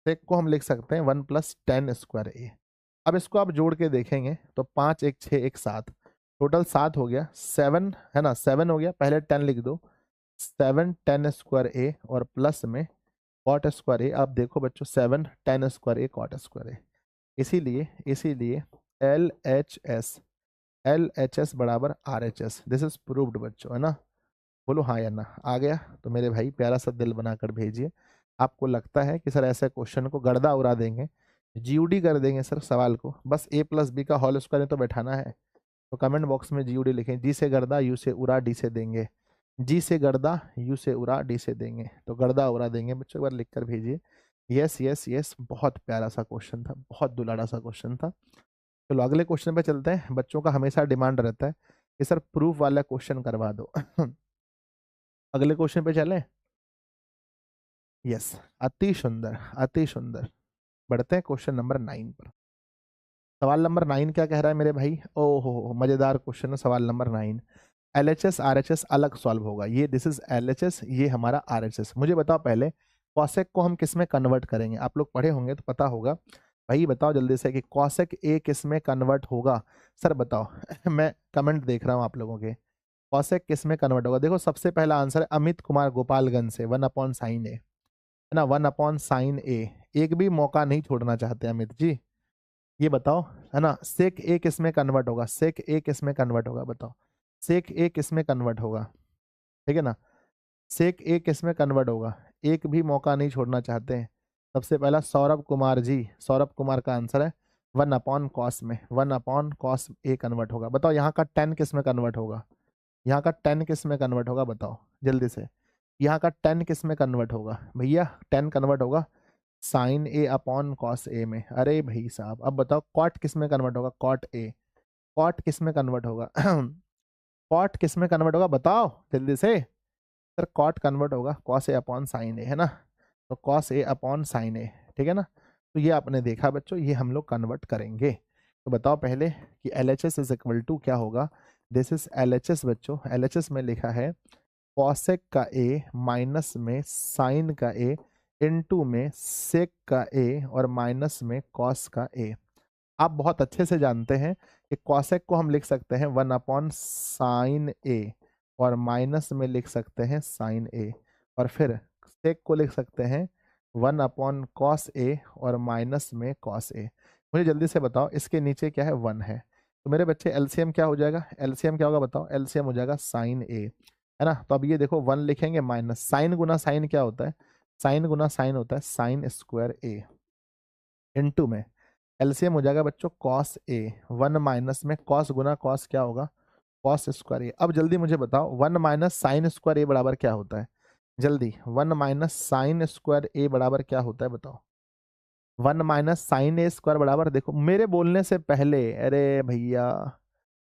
सेक को हम लिख सकते हैं 1+10² अब इसको आप जोड़ के देखेंगे तो 5 1 6 1 7 टोटल 7 हो गया, 7 है ना, 7 हो गया, पहले 10 लिख दो, 7 10² और प्लस में cot², आप देखो बच्चों 7 10² इसीलिए इसीलिए एल एच एस बराबर RHS, दिस इज प्रूव्ड बच्चों, है ना। बोलो हाँ या ना, आ गया तो मेरे भाई प्यारा सा दिल बनाकर भेजिए। आपको लगता है कि सर ऐसे क्वेश्चन को गर्दा उड़ा देंगे, जीयूडी कर देंगे सर सवाल को, बस A+B का होल स्क्वायर तो बैठाना है, तो कमेंट बॉक्स में जीयूडी लिखें। जी से गर्दा, यू से उड़ा, डी से देंगे। जी से गर्दा, यू से उड़ा, डी से देंगे, तो गर्दा उड़ा देंगे बच्चों, एक बार लिख कर भेजिए। यस यस यस, बहुत प्यारा सा क्वेश्चन था, बहुत दुलारा सा क्वेश्चन था। चलो अगले क्वेश्चन पे चलते हैं। बच्चों का हमेशा डिमांड रहता है कि सर प्रूफ वाला क्वेश्चन करवा दो। अगले क्वेश्चन पे चलें। यस, अति सुंदर अति सुंदर। बढ़ते हैं क्वेश्चन नंबर 9 पर। सवाल नंबर 9 क्या कह रहा है मेरे भाई? ओहो मजेदार क्वेश्चन है सवाल नंबर 9। LHS RHS अलग सॉल्व होगा, ये दिस इज LHS, ये हमारा RHS। मुझे बताओ पहले कॉसेक को हम किस में कन्वर्ट करेंगे? आप लोग पढ़े होंगे तो पता होगा भाई, बताओ जल्दी से कि कॉसेक A किस में कन्वर्ट होगा? सर बताओ। मैं कमेंट देख रहा हूँ आप लोगों के, कॉसेक किस में कन्वर्ट होगा? देखो सबसे पहला आंसर है अमित कुमार गोपालगंज से, 1/sin A, है ना, 1/sin A। एक भी मौका नहीं छोड़ना चाहते अमित जी, ये बताओ, है ना। सेक A किस में कन्वर्ट होगा? सेक A किस में कन्वर्ट होगा बताओ? सेक A किस में कन्वर्ट होगा? ठीक है ना, सेक A किस में कन्वर्ट होगा? एक भी मौका नहीं छोड़ना चाहते हैं। सबसे पहला सौरभ कुमार जी, सौरभ कुमार का आंसर है 1/cos में, 1/cos A कन्वर्ट होगा। बताओ यहाँ का 10 किस में कन्वर्ट होगा? यहाँ का 10 किस में कन्वर्ट होगा बताओ जल्दी से? यहाँ का 10 किस में कन्वर्ट होगा भैया? 10 कन्वर्ट होगा sin A/cos A में। अरे भाई साहब अब बताओ कॉट किस में कन्वर्ट होगा? कॉट A, कॉट किस में कन्वर्ट होगा? कॉट किस में कन्वर्ट होगा बताओ जल्दी से? सर कॉट कन्वर्ट होगा cos A/sin A, है ना, तो cos A/sin A, ठीक है ना। तो ये आपने देखा बच्चों, ये हम लोग कन्वर्ट करेंगे। तो बताओ पहले कि LHS इज इक्वल टू क्या होगा? दिस इज LHS बच्चों, LHS में लिखा है कॉसेक का A माइनस में साइन का A इनटू में सेक का A और माइनस में कॉस का A। आप बहुत अच्छे से जानते हैं कि कॉसेक को हम लिख सकते हैं 1/sin A और माइनस में लिख सकते हैं sin A, और फिर सेक को लिख सकते हैं 1/cos A और माइनस में cos A। मुझे जल्दी से बताओ इसके नीचे क्या है? 1 है, तो मेरे बच्चे एलसीएम क्या हो जाएगा? एलसीएम क्या होगा बताओ? एलसीएम हो जाएगा sin A, है ना। तो अब ये देखो 1 लिखेंगे माइनस, साइन गुना साइन क्या होता है? साइन गुना साइन होता है sin²A, इनटू में एलसीएम हो जाएगा बच्चों cos A, 1 माइनस में cos गुना cos क्या होगा? cos²A। अब जल्दी मुझे बताओ 1 - sin² A बराबर क्या होता है? जल्दी 1 - sin² A बराबर क्या होता है बताओ? 1 - sin A² बराबर, देखो मेरे बोलने से पहले, अरे भैया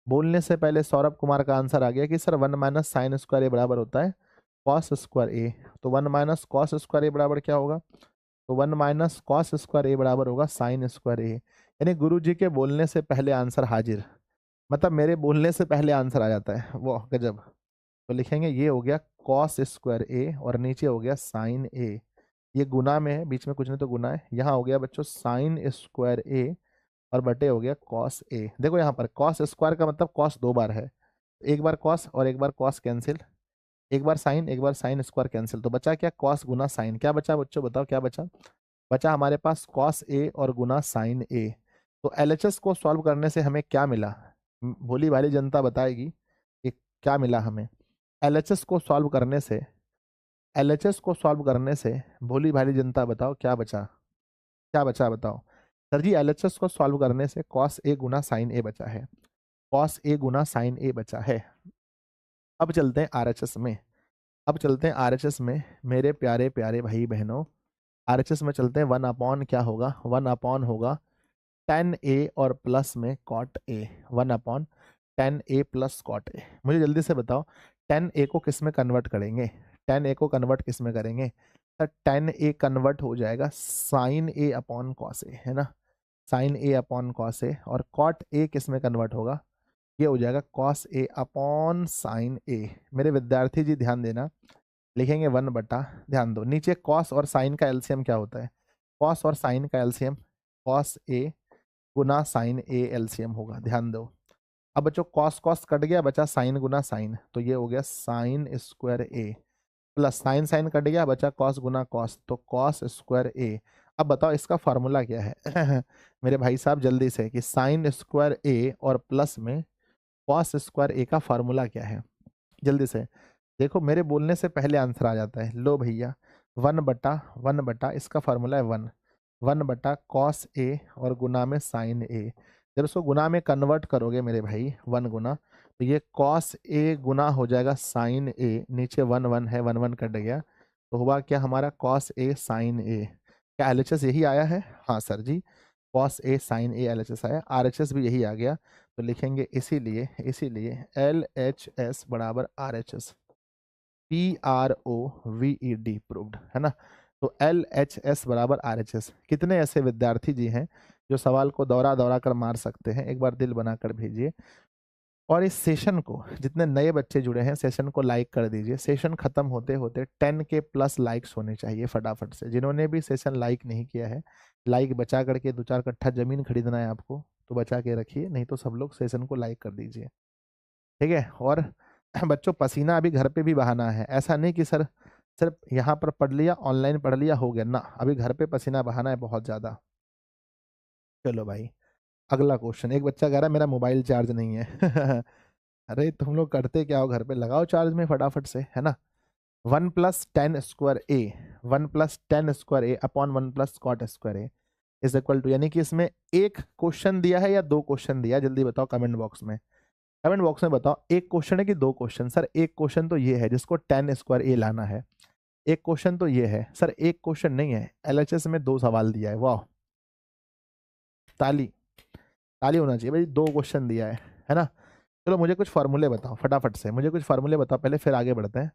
बोलने से पहले सौरभ कुमार का आंसर आ गया कि सर 1 - sin² A बराबर होता है cos²A। तो 1 - cos² A बराबर क्या होगा? तो 1 - cos² A बराबर होगा sin²A। यानी गुरु जी के बोलने से पहले आंसर हाजिर, मतलब मेरे बोलने से पहले आंसर आ जाता है, वो गजब। तो लिखेंगे ये हो गया cos² A और नीचे हो गया sin A, ये गुना में है, बीच में कुछ नहीं तो गुना है। यहाँ हो गया बच्चों sin² A और बटे हो गया cos A। देखो यहाँ पर cos² का मतलब cos 2 बार है, एक बार cos और एक बार cos कैंसिल, एक बार sin एक बार sin² कैंसिल, तो बचा क्या? cos गुना sin। क्या बचा बच्चों बताओ क्या बचा? बचा हमारे पास cos A और गुना sin A। तो LHS को सॉल्व करने से हमें क्या मिला? भोली भाली जनता बताएगी कि क्या मिला हमें। LHS को सॉल्व करने से, LHS को सॉल्व करने से भोली भाली जनता बताओ क्या बचा? क्या बचा बताओ? सर जी LHS को सॉल्व करने से cos A Guna sin A बचा है, cos A Guna sin A बचा है। अब चलते हैं RHS में, अब चलते हैं RHS में मेरे प्यारे प्यारे भाई बहनों। RHS में चलते हैं, 1 क्या होगा? 1 होगा tan A और प्लस में cot A, 1/tan A plus cot A। मुझे जल्दी से बताओ tan A को किस में कन्वर्ट करेंगे? tan A को कन्वर्ट किस में करेंगे? सर tan A कन्वर्ट हो जाएगा sin A/cos A, है ना, sin A/cos A, और cot A किस में कन्वर्ट होगा? ये हो जाएगा cos A/sin A। मेरे विद्यार्थी जी ध्यान देना, लिखेंगे 1 बटा, ध्यान दो नीचे कॉस और साइन का एलसीएम क्या होता है, कॉस और साइन का एलसीएम कॉस ए गुना साइन ए एलसीएम होगा, ध्यान दो। अब बच्चों कॉस कॉस कट गया, बचा साइन गुना साइन, तो ये हो गया साइन स्क्वायर ए, प्लस साइन साइन कट गया, बचा कॉस गुना कॉस, तो कॉस स्क्वायर ए। अब बताओ इसका फॉर्मूला क्या है मेरे भाई साहब जल्दी से, कि साइन स्क्वायर ए और प्लस में कॉस स्क्वायर ए का फॉर्मूला क्या है, जल्दी से। देखो मेरे बोलने से पहले आंसर आ जाता है, लो भैया 1 बटा इसका फार्मूला है 1 बटा कॉस ए और गुना में साइन ए। जब इसको गुना में कन्वर्ट करोगे मेरे भाई 1 गुना, तो ये कॉस ए गुना हो जाएगा साइन ए, नीचे 1 1 है, 1 1 कट गया, तो हुआ क्या हमारा कॉस ए साइन ए। क्या एलएचएस यही आया है? हाँ sir ji, cos A sign A LHS आया, आरएचएस भी यही आ गया, तो लिखेंगे इसीलिए इसीलिए एल एच एस बराबर R H S, PROVED proved, है ना। तो LHS बराबर RHS। कितने ऐसे विद्यार्थी जी हैं जो सवाल को दौरा दौरा कर मार सकते हैं? एक बार दिल बनाकर भेजिए। और इस सेशन को, जितने नए बच्चे जुड़े हैं, सेशन को लाइक कर दीजिए। सेशन खत्म होते होते 10 के प्लस लाइक्स होने चाहिए फटाफट से। जिन्होंने भी सेशन लाइक नहीं किया है, लाइक बचा करके, 2 4 कट्ठा जमीन खरीदना है आपको तो बचा के रखिए, नहीं तो सब लोग सेशन को लाइक कर दीजिए, ठीक है। और बच्चों पसीना अभी घर पे भी बहाना है, ऐसा नहीं कि सर सिर्फ यहाँ पर पढ़ लिया, ऑनलाइन पढ़ लिया, हो गया ना, अभी घर पे पसीना बहाना है बहुत ज़्यादा। चलो भाई अगला क्वेश्चन। एक बच्चा कह रहा है मेरा मोबाइल चार्ज नहीं है अरे तुम लोग करते क्या हो घर पे, लगाओ चार्ज में फटाफट से, है ना। 1 + 10² A, 1 + 10² A upon 1 + cot² A is equal to, यानी कि इसमें एक क्वेश्चन दिया है या दो क्वेश्चन दिया है, जल्दी बताओ कमेंट बॉक्स में। कमेंट बॉक्स में बताओ एक क्वेश्चन है कि दो क्वेश्चन। सर एक क्वेश्चन तो ये है जिसको 10² ए लाना है, एक क्वेश्चन तो ये है। सर एक क्वेश्चन नहीं है, एलएचएस में 2 सवाल दिया है, वाह, ताली ताली होना चाहिए भाई, 2 क्वेश्चन दिया है ना। चलो मुझे कुछ फार्मूले बताओ फटाफट से, मुझे कुछ फार्मूले बताओ पहले, फिर आगे बढ़ते हैं।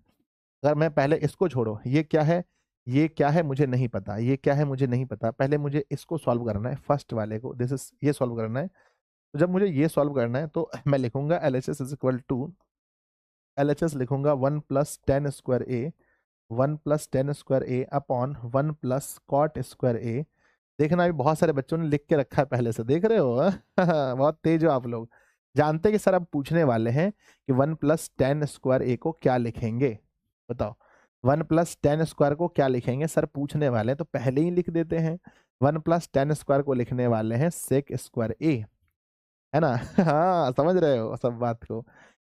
अगर मैं पहले इसको छोड़ो, ये क्या है, ये क्या है मुझे नहीं पता, ये क्या है मुझे नहीं पता, पहले मुझे इसको सॉल्व करना है, फर्स्ट वाले को, दिस इज, ये सॉल्व करना है। तो जब मुझे ये सॉल्व करना है तो मैं लिखूंगा LHS is equal to, LHS लिखूंगा 1 + 10² ए, 1 + 10² ए अपॉन 1 + cot² ए। देखना अभी बहुत सारे बच्चों ने लिख के रखा है पहले से, देख रहे हो बहुत तेज हो आप लोग, जानते हैं कि सर अब पूछने वाले हैं कि 1 + 10² ए को क्या लिखेंगे, बताओ 1 + 10² को क्या लिखेंगे, सर पूछने वाले हैं तो पहले ही लिख देते हैं। 1 + 10² को लिखने वाले हैं sec² ए, है ना हाँ समझ रहे हो सब बात को,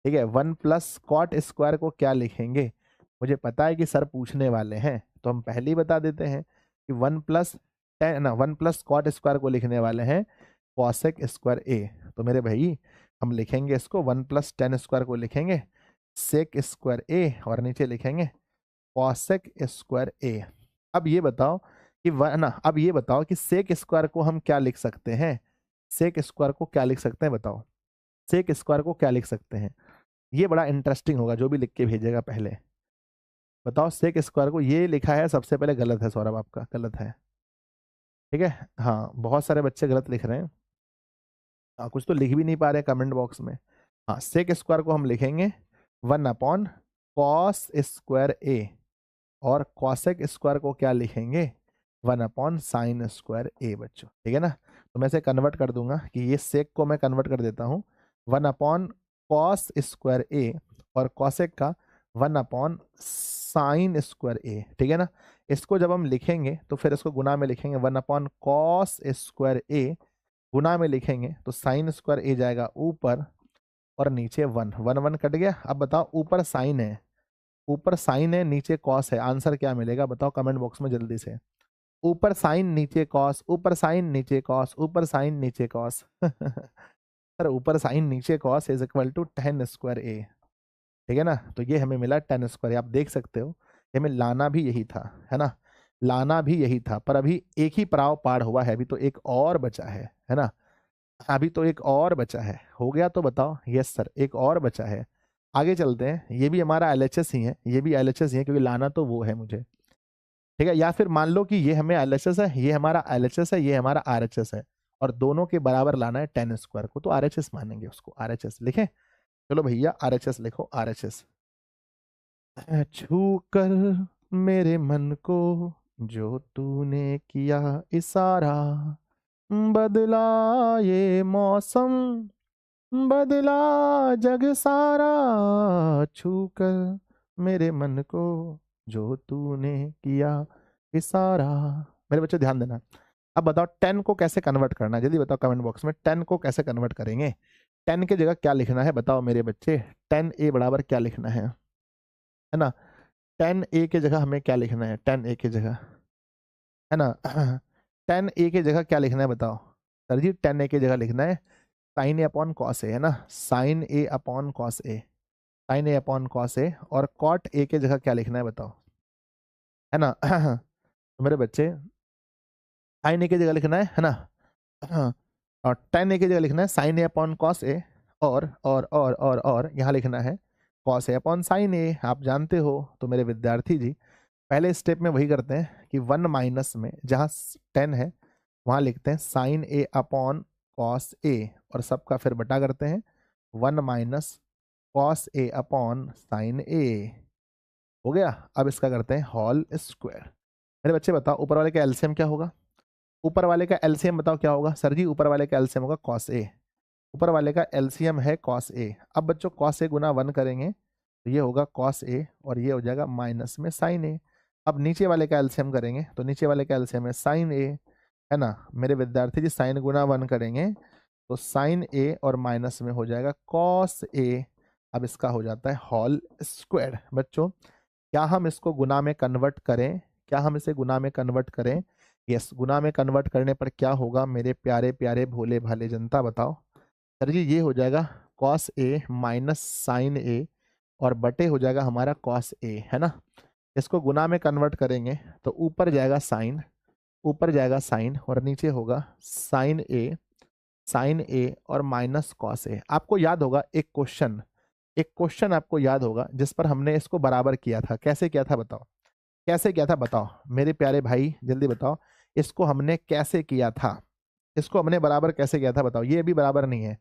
ठीक है। 1 + cot² को क्या लिखेंगे, मुझे पता है कि सर पूछने वाले हैं, तो हम पहले ही बता देते हैं कि 1 + 10 ना, 1 + cot² को लिखने वाले हैं cosec² ए। तो मेरे भाई हम लिखेंगे इसको 1 + 10² को लिखेंगे sec² ए और नीचे लिखेंगे cosec² ए। अब ये बताओ कि ना, अब ये बताओ कि sec² को हम क्या लिख सकते हैं, sec² को क्या लिख सकते हैं बताओ, sec² को क्या लिख सकते हैं। ये बड़ा इंटरेस्टिंग होगा, जो भी लिख के भेजेगा पहले बताओ। sec² को ये लिखा है सबसे पहले, गलत है सौरभ, आपका गलत है, ठीक है। हाँ बहुत सारे बच्चे गलत लिख रहे हैं, हाँ कुछ तो लिख भी नहीं पा रहे कमेंट बॉक्स में। हाँ sec² को हम लिखेंगे 1/cos² ए, और cosec² को क्या लिखेंगे 1/sin² ए बच्चों, ठीक है ना। तो मैं इसे कन्वर्ट कर दूंगा कि ये सेक को मैं कन्वर्ट कर देता हूँ 1/cos² ए और cosec का 1/sin² ए, ठीक है ना। इसको जब हम लिखेंगे तो फिर इसको गुना में लिखेंगे 1/cos² ए, गुना में लिखेंगे तो sin² ए जाएगा ऊपर और नीचे 1 1 1 कट गया। अब बताओ ऊपर साइन है, ऊपर साइन है नीचे कॉस है, आंसर क्या मिलेगा बताओ कमेंट बॉक्स में जल्दी से। ऊपर साइन नीचे कॉस, ऊपर साइन नीचे कॉस, ऊपर साइन नीचे कॉस सर ऊपर साइन नीचे कॉस इज इक्वल टू 10² ए, ठीक है ना। तो ये हमें मिला 10², आप देख सकते हो हमें लाना भी यही था, है ना, लाना भी यही था। पर अभी एक ही पड़ाव पार हुआ है, अभी तो एक और बचा है ना, अभी तो एक और बचा है, हो गया तो बताओ। यस सर एक और बचा है, आगे चलते हैं। ये भी हमारा LHS ही है, ये भी LHS ही है, क्योंकि लाना तो वो है मुझे, ठीक है। या फिर मान लो कि ये हमें LHS है, ये हमारा LHS है, ये हमारा RHS है, और दोनों के बराबर लाना है 10² को, तो RHS मानेंगे उसको, RHS लिखें। चलो भैया RHS लिखो, RHS छू कर मेरे मन को जो तूने किया इशारा, बदला ये मौसम, बदला जग सारा, छू कर मेरे मन को जो तूने किया इशारा। मेरे बच्चे ध्यान देना। अब बताओ 10 को कैसे कन्वर्ट करना है, जल्दी बताओ कमेंट बॉक्स में 10 को कैसे कन्वर्ट करेंगे। 10 की जगह क्या लिखना है बताओ मेरे बच्चे। 10a बराबर क्या लिखना है ना। 10a की जगह हमें क्या लिखना है, 10a की जगह, है ना। 10a की जगह क्या लिखना है बताओ सर जी। 10a की जगह लिखना है sign A upon cos A, है ना, sign A upon cos A, sign A upon cos A. और कॉट ए की जगह क्या लिखना है बताओ, है ना। तो मेरे बच्चे साइन ए की जगह लिखना है ना। और 10a की जगह लिखना है sign A upon cos A, और यहाँ लिखना है कॉस ए अपॉन साइन ए। आप जानते हो तो मेरे विद्यार्थी जी, पहले स्टेप में वही करते हैं कि 1 माइनस में जहाँ 10 है वहाँ लिखते हैं sign A upon cos A, और सबका फिर बटा करते हैं 1 minus cos A upon sine ए। हो गया। अब इसका करते हैं होल स्क्वायर। मेरे बच्चे बताओ ऊपर वाले का एलसीएम क्या होगा। ऊपर वाले का एलसीएम बताओ क्या होगा सर जी। ऊपर वाले का एलसीएम होगा कॉस ए। ऊपर वाले का एलसीएम है कॉस ए। अब बच्चों कॉस ए गुना 1 करेंगे तो ये होगा कॉस ए, और ये हो जाएगा माइनस में साइन ए। अब नीचे वाले का एलसीएम करेंगे तो नीचे वाले का एलसीएम है साइन ए, है ना। मेरे विद्यार्थी जी साइन गुना 1 करेंगे तो साइन ए और माइनस में हो जाएगा कॉस ए। अब इसका हो जाता है होल स्क्वायर। बच्चों क्या हम इसको गुना में कन्वर्ट करें, क्या हम इसे गुना में कन्वर्ट करें। यस, गुना में कन्वर्ट करने पर क्या होगा मेरे प्यारे प्यारे भोले भाले जनता बताओ। सर जी ये हो जाएगा कॉस ए माइनस साइन ए, और बटे हो जाएगा हमारा कॉस ए, है ना। इसको गुना में कन्वर्ट करेंगे तो ऊपर जाएगा साइन, ऊपर जाएगा साइन, और नीचे होगा साइन ए, साइन ए और माइनस कॉस ए। आपको याद होगा एक क्वेश्चन, एक क्वेश्चन आपको याद होगा जिस पर हमने इसको बराबर किया था। कैसे किया था बताओ, कैसे किया था बताओ मेरे प्यारे भाई, जल्दी बताओ। इसको हमने कैसे किया था, इसको हमने बराबर कैसे किया था बताओ। ये भी बराबर नहीं है,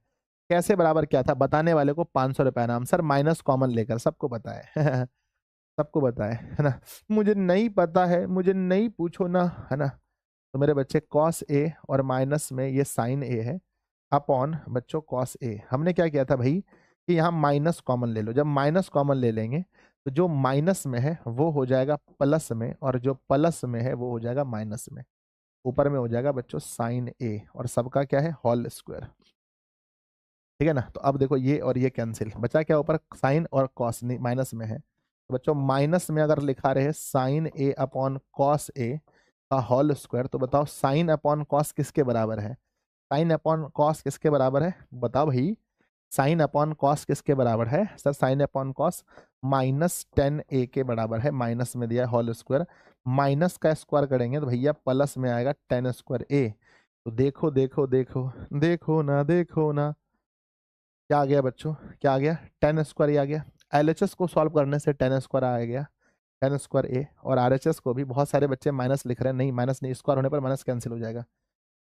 कैसे बराबर किया था बताने वाले को 500 रुपया नाम। सर माइनस कॉमन लेकर, सबको पता है। सबको पता है ना। मुझे नहीं पता है, मुझे नहीं पूछो ना, है ना। तो मेरे बच्चे कॉस ए और माइनस में ये साइन ए है अपॉन बच्चों कॉस ए। हमने क्या किया था भाई कि यहाँ माइनस कॉमन ले लो। जब माइनस कॉमन ले लेंगे तो जो माइनस में है वो हो जाएगा प्लस में, और जो प्लस में है वो हो जाएगा माइनस में। ऊपर में हो जाएगा बच्चों साइन ए, और सबका क्या है होल स्क्वायर। ठीक है ना। तो अब देखो ये और ये कैंसिल, बचा क्या ऊपर साइन और कॉस, नहीं माइनस में है। तो बच्चों माइनस में अगर लिखा रहे sign A upon cos A का होल स्क्वायर, तो बताओ साइन अपॉन कॉस किसके बराबर है। साइन अपॉन कॉस किसके बराबर है बताओ भाई। साइन अपॉन कॉस किसके बराबर है sir. Sine upon cos -10a के बराबर है। माइनस में दिया होल स्क्वायर, माइनस का स्क्वायर करेंगे तो भैया प्लस में आएगा 10 स्क्वायर ए। तो देखो देखो देखो देखो ना, देखो ना क्या आ गया बच्चों, क्या आ गया 10 स्क्वायर ही आ गया। एलएचएस को सॉल्व करने से 10 स्क्वायर आ गया, 10 स्क्वायर ए। और आरएचएस को भी बहुत सारे बच्चे माइनस लिख रहे हैं, नहीं माइनस नहीं, स्क्वायर होने पर माइनस कैंसिल हो जाएगा।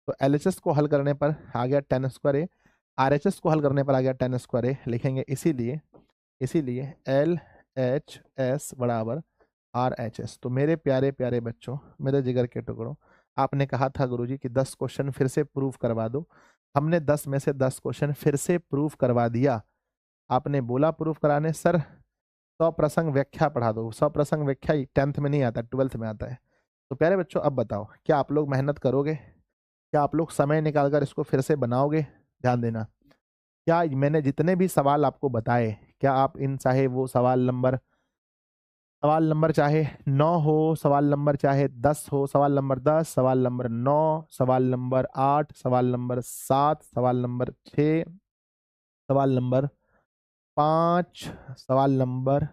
तो एलएचएस को हल करने पर आ गया 10 स्क्वायर ए, आरएचएस को हल करने पर आ गया 10 स्क्वायर ए लिखेंगे। इसीलिए इसीलिए एल एच एस बराबर आर एच एस। तो मेरे प्यारे प्यारे बच्चों, मेरे जिगर के टुकड़ों, आपने कहा था गुरुजी कि 10 क्वेश्चन फिर से प्रूव करवा दो। हमने 10 में से 10 क्वेश्चन फिर से प्रूव करवा दिया। आपने बोला प्रूफ कराने सर 100 प्रसंग व्याख्या पढ़ा दो। 100 प्रसंग व्याख्या 10th में नहीं आता, 12th में आता है। तो प्यारे बच्चों अब बताओ क्या आप लोग मेहनत करोगे, क्या आप लोग समय निकालकर इसको फिर से बनाओगे। ध्यान देना, क्या मैंने जितने भी सवाल आपको बताए, क्या आप इन चाहे वो सवाल नंबर चाहे 9 हो, सवाल नंबर चाहे 10 हो, सवाल नंबर 10, सवाल नंबर 9, सवाल नंबर 8, सवाल नंबर 7, सवाल नंबर 6, सवाल नंबर 5, सवाल नंबर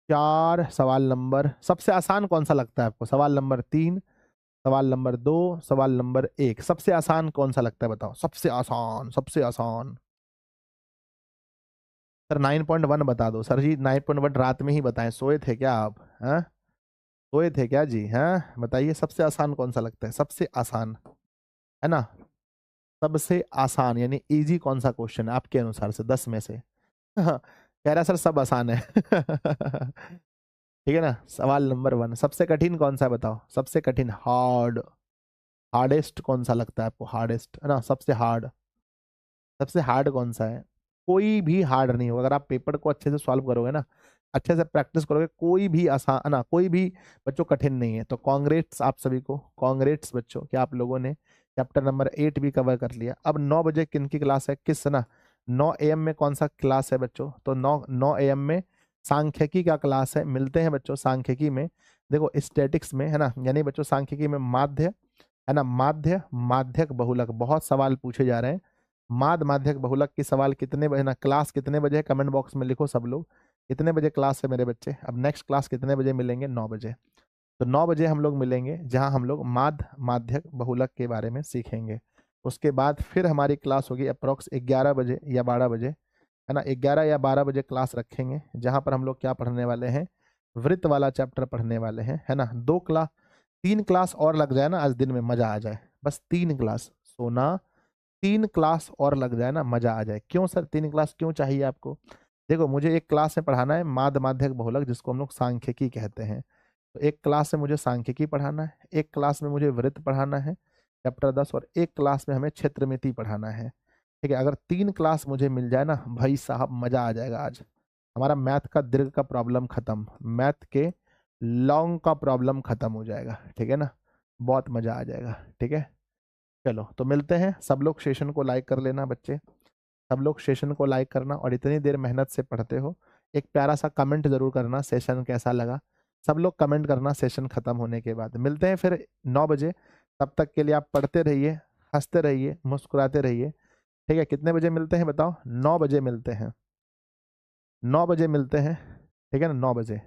4, सवाल नंबर सबसे आसान कौन सा लगता है आपको। सवाल नंबर 3, सवाल नंबर 2, सवाल नंबर 1, सबसे आसान कौन सा लगता है बताओ। सबसे आसान, सबसे आसान सर 9.1 बता दो। सर जी 9.1 रात में ही बताएं, सोए थे क्या आप, हैं सोए थे क्या जी, हैं बताइए सबसे आसान कौन सा लगता है। सबसे आसान, है ना, सबसे आसान यानी इजी कौन सा क्वेश्चन है आपके अनुसार से 10 में से। हाँ, कह रहा सर सब आसान है। ठीक है ना। सवाल नंबर 1, सबसे कठिन कौन सा है बताओ, सबसे कठिन, हार्डेस्ट कौन सा लगता है आपको, हार्डेस्ट है ना, सबसे हार्ड कौन सा है। कोई भी हार्ड नहीं होगा अगर आप पेपर को अच्छे से सॉल्व करोगे ना, अच्छे से प्रैक्टिस करोगे, कोई भी आसान ना, कोई भी बच्चों कठिन नहीं है। तो कांग्रेट्स आप सभी को, कांग्रेट्स बच्चों कि आप लोगों ने चैप्टर नंबर 8 भी कवर कर लिया। अब 9 बजे किन की क्लास है, किस ना 9 AM में कौन सा क्लास है बच्चों, तो 9 AM में सांख्यिकी का क्लास है। मिलते हैं बच्चों सांख्यिकी में, देखो स्टैटिक्स में है ना, यानी बच्चों सांख्यिकी में माध्य है ना, माध्यक बहुलक, बहुत सवाल पूछे जा रहे हैं। माध्यक बहुलक की सवाल कितने बजे ना, क्लास कितने बजे है, कमेंट बॉक्स में लिखो सब लोग, कितने बजे क्लास है मेरे बच्चे। अब नेक्स्ट क्लास कितने बजे मिलेंगे, 9 बजे। तो 9 बजे हम लोग मिलेंगे, जहां हम लोग माध्यक बहुलक के बारे में सीखेंगे। उसके बाद फिर हमारी क्लास होगी अप्रोक्स 11 बजे या 12 बजे, है ना, 11 या 12 बजे क्लास रखेंगे, जहां पर हम लोग क्या पढ़ने वाले हैं, वृत्त वाला चैप्टर पढ़ने वाले हैं, है ना। 3 क्लास और लग जाए ना आज दिन में, मजा आ जाए, बस 3 क्लास सोना, 3 क्लास और लग जाए ना, मजा आ जाए। क्यों सर 3 क्लास क्यों चाहिए आपको, देखो मुझे एक क्लास में पढ़ाना है माध्यक बहुलक, जिसको हम लोग सांख्यिकी कहते हैं। तो एक क्लास में मुझे सांख्यिकी पढ़ाना है, एक क्लास में मुझे वृत्त पढ़ाना है चैप्टर 10, और एक क्लास में हमें क्षेत्रमिति पढ़ाना है। ठीक है, अगर 3 क्लास मुझे मिल जाए ना भाई साहब, मजा आ जाएगा आज। हमारा मैथ का दीर्घ का प्रॉब्लम खत्म, मैथ के लॉन्ग का प्रॉब्लम खत्म हो जाएगा। ठीक है ना, बहुत मजा आ जाएगा। ठीक है, चलो तो मिलते हैं। सब लोग सेशन को लाइक कर लेना बच्चे, सब लोग सेशन को लाइक करना, और इतनी देर मेहनत से पढ़ते हो एक प्यारा सा कमेंट जरूर करना, सेशन कैसा लगा। सब लोग कमेंट करना सेशन खत्म होने के बाद। मिलते हैं फिर 9 बजे, तब तक के लिए आप पढ़ते रहिए, हंसते रहिए, मुस्कुराते रहिए। ठीक है, कितने बजे मिलते हैं बताओ, 9 बजे मिलते हैं, 9 बजे मिलते हैं। ठीक है ना, 9 बजे।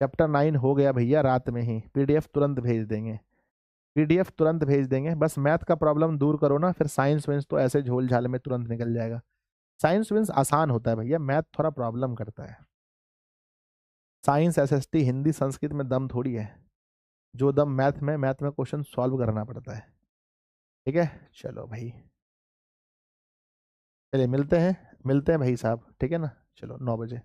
चैप्टर 9 हो गया भैया रात में ही, पीडीएफ तुरंत भेज देंगे, पीडीएफ तुरंत भेज देंगे। बस मैथ का प्रॉब्लम दूर करो ना, फिर साइंस वाइंस तो ऐसे झोल झाल में तुरंत निकल जाएगा। साइंस विंस आसान होता है भैया, मैथ थोड़ा प्रॉब्लम करता है। साइंस एसएसटी हिंदी संस्कृत में दम थोड़ी है, जो दम मैथ में क्वेश्चन सॉल्व करना पड़ता है। ठीक है, चलो भाई, चलिए मिलते हैं भाई साहब। ठीक है ना, चलो 9 बजे।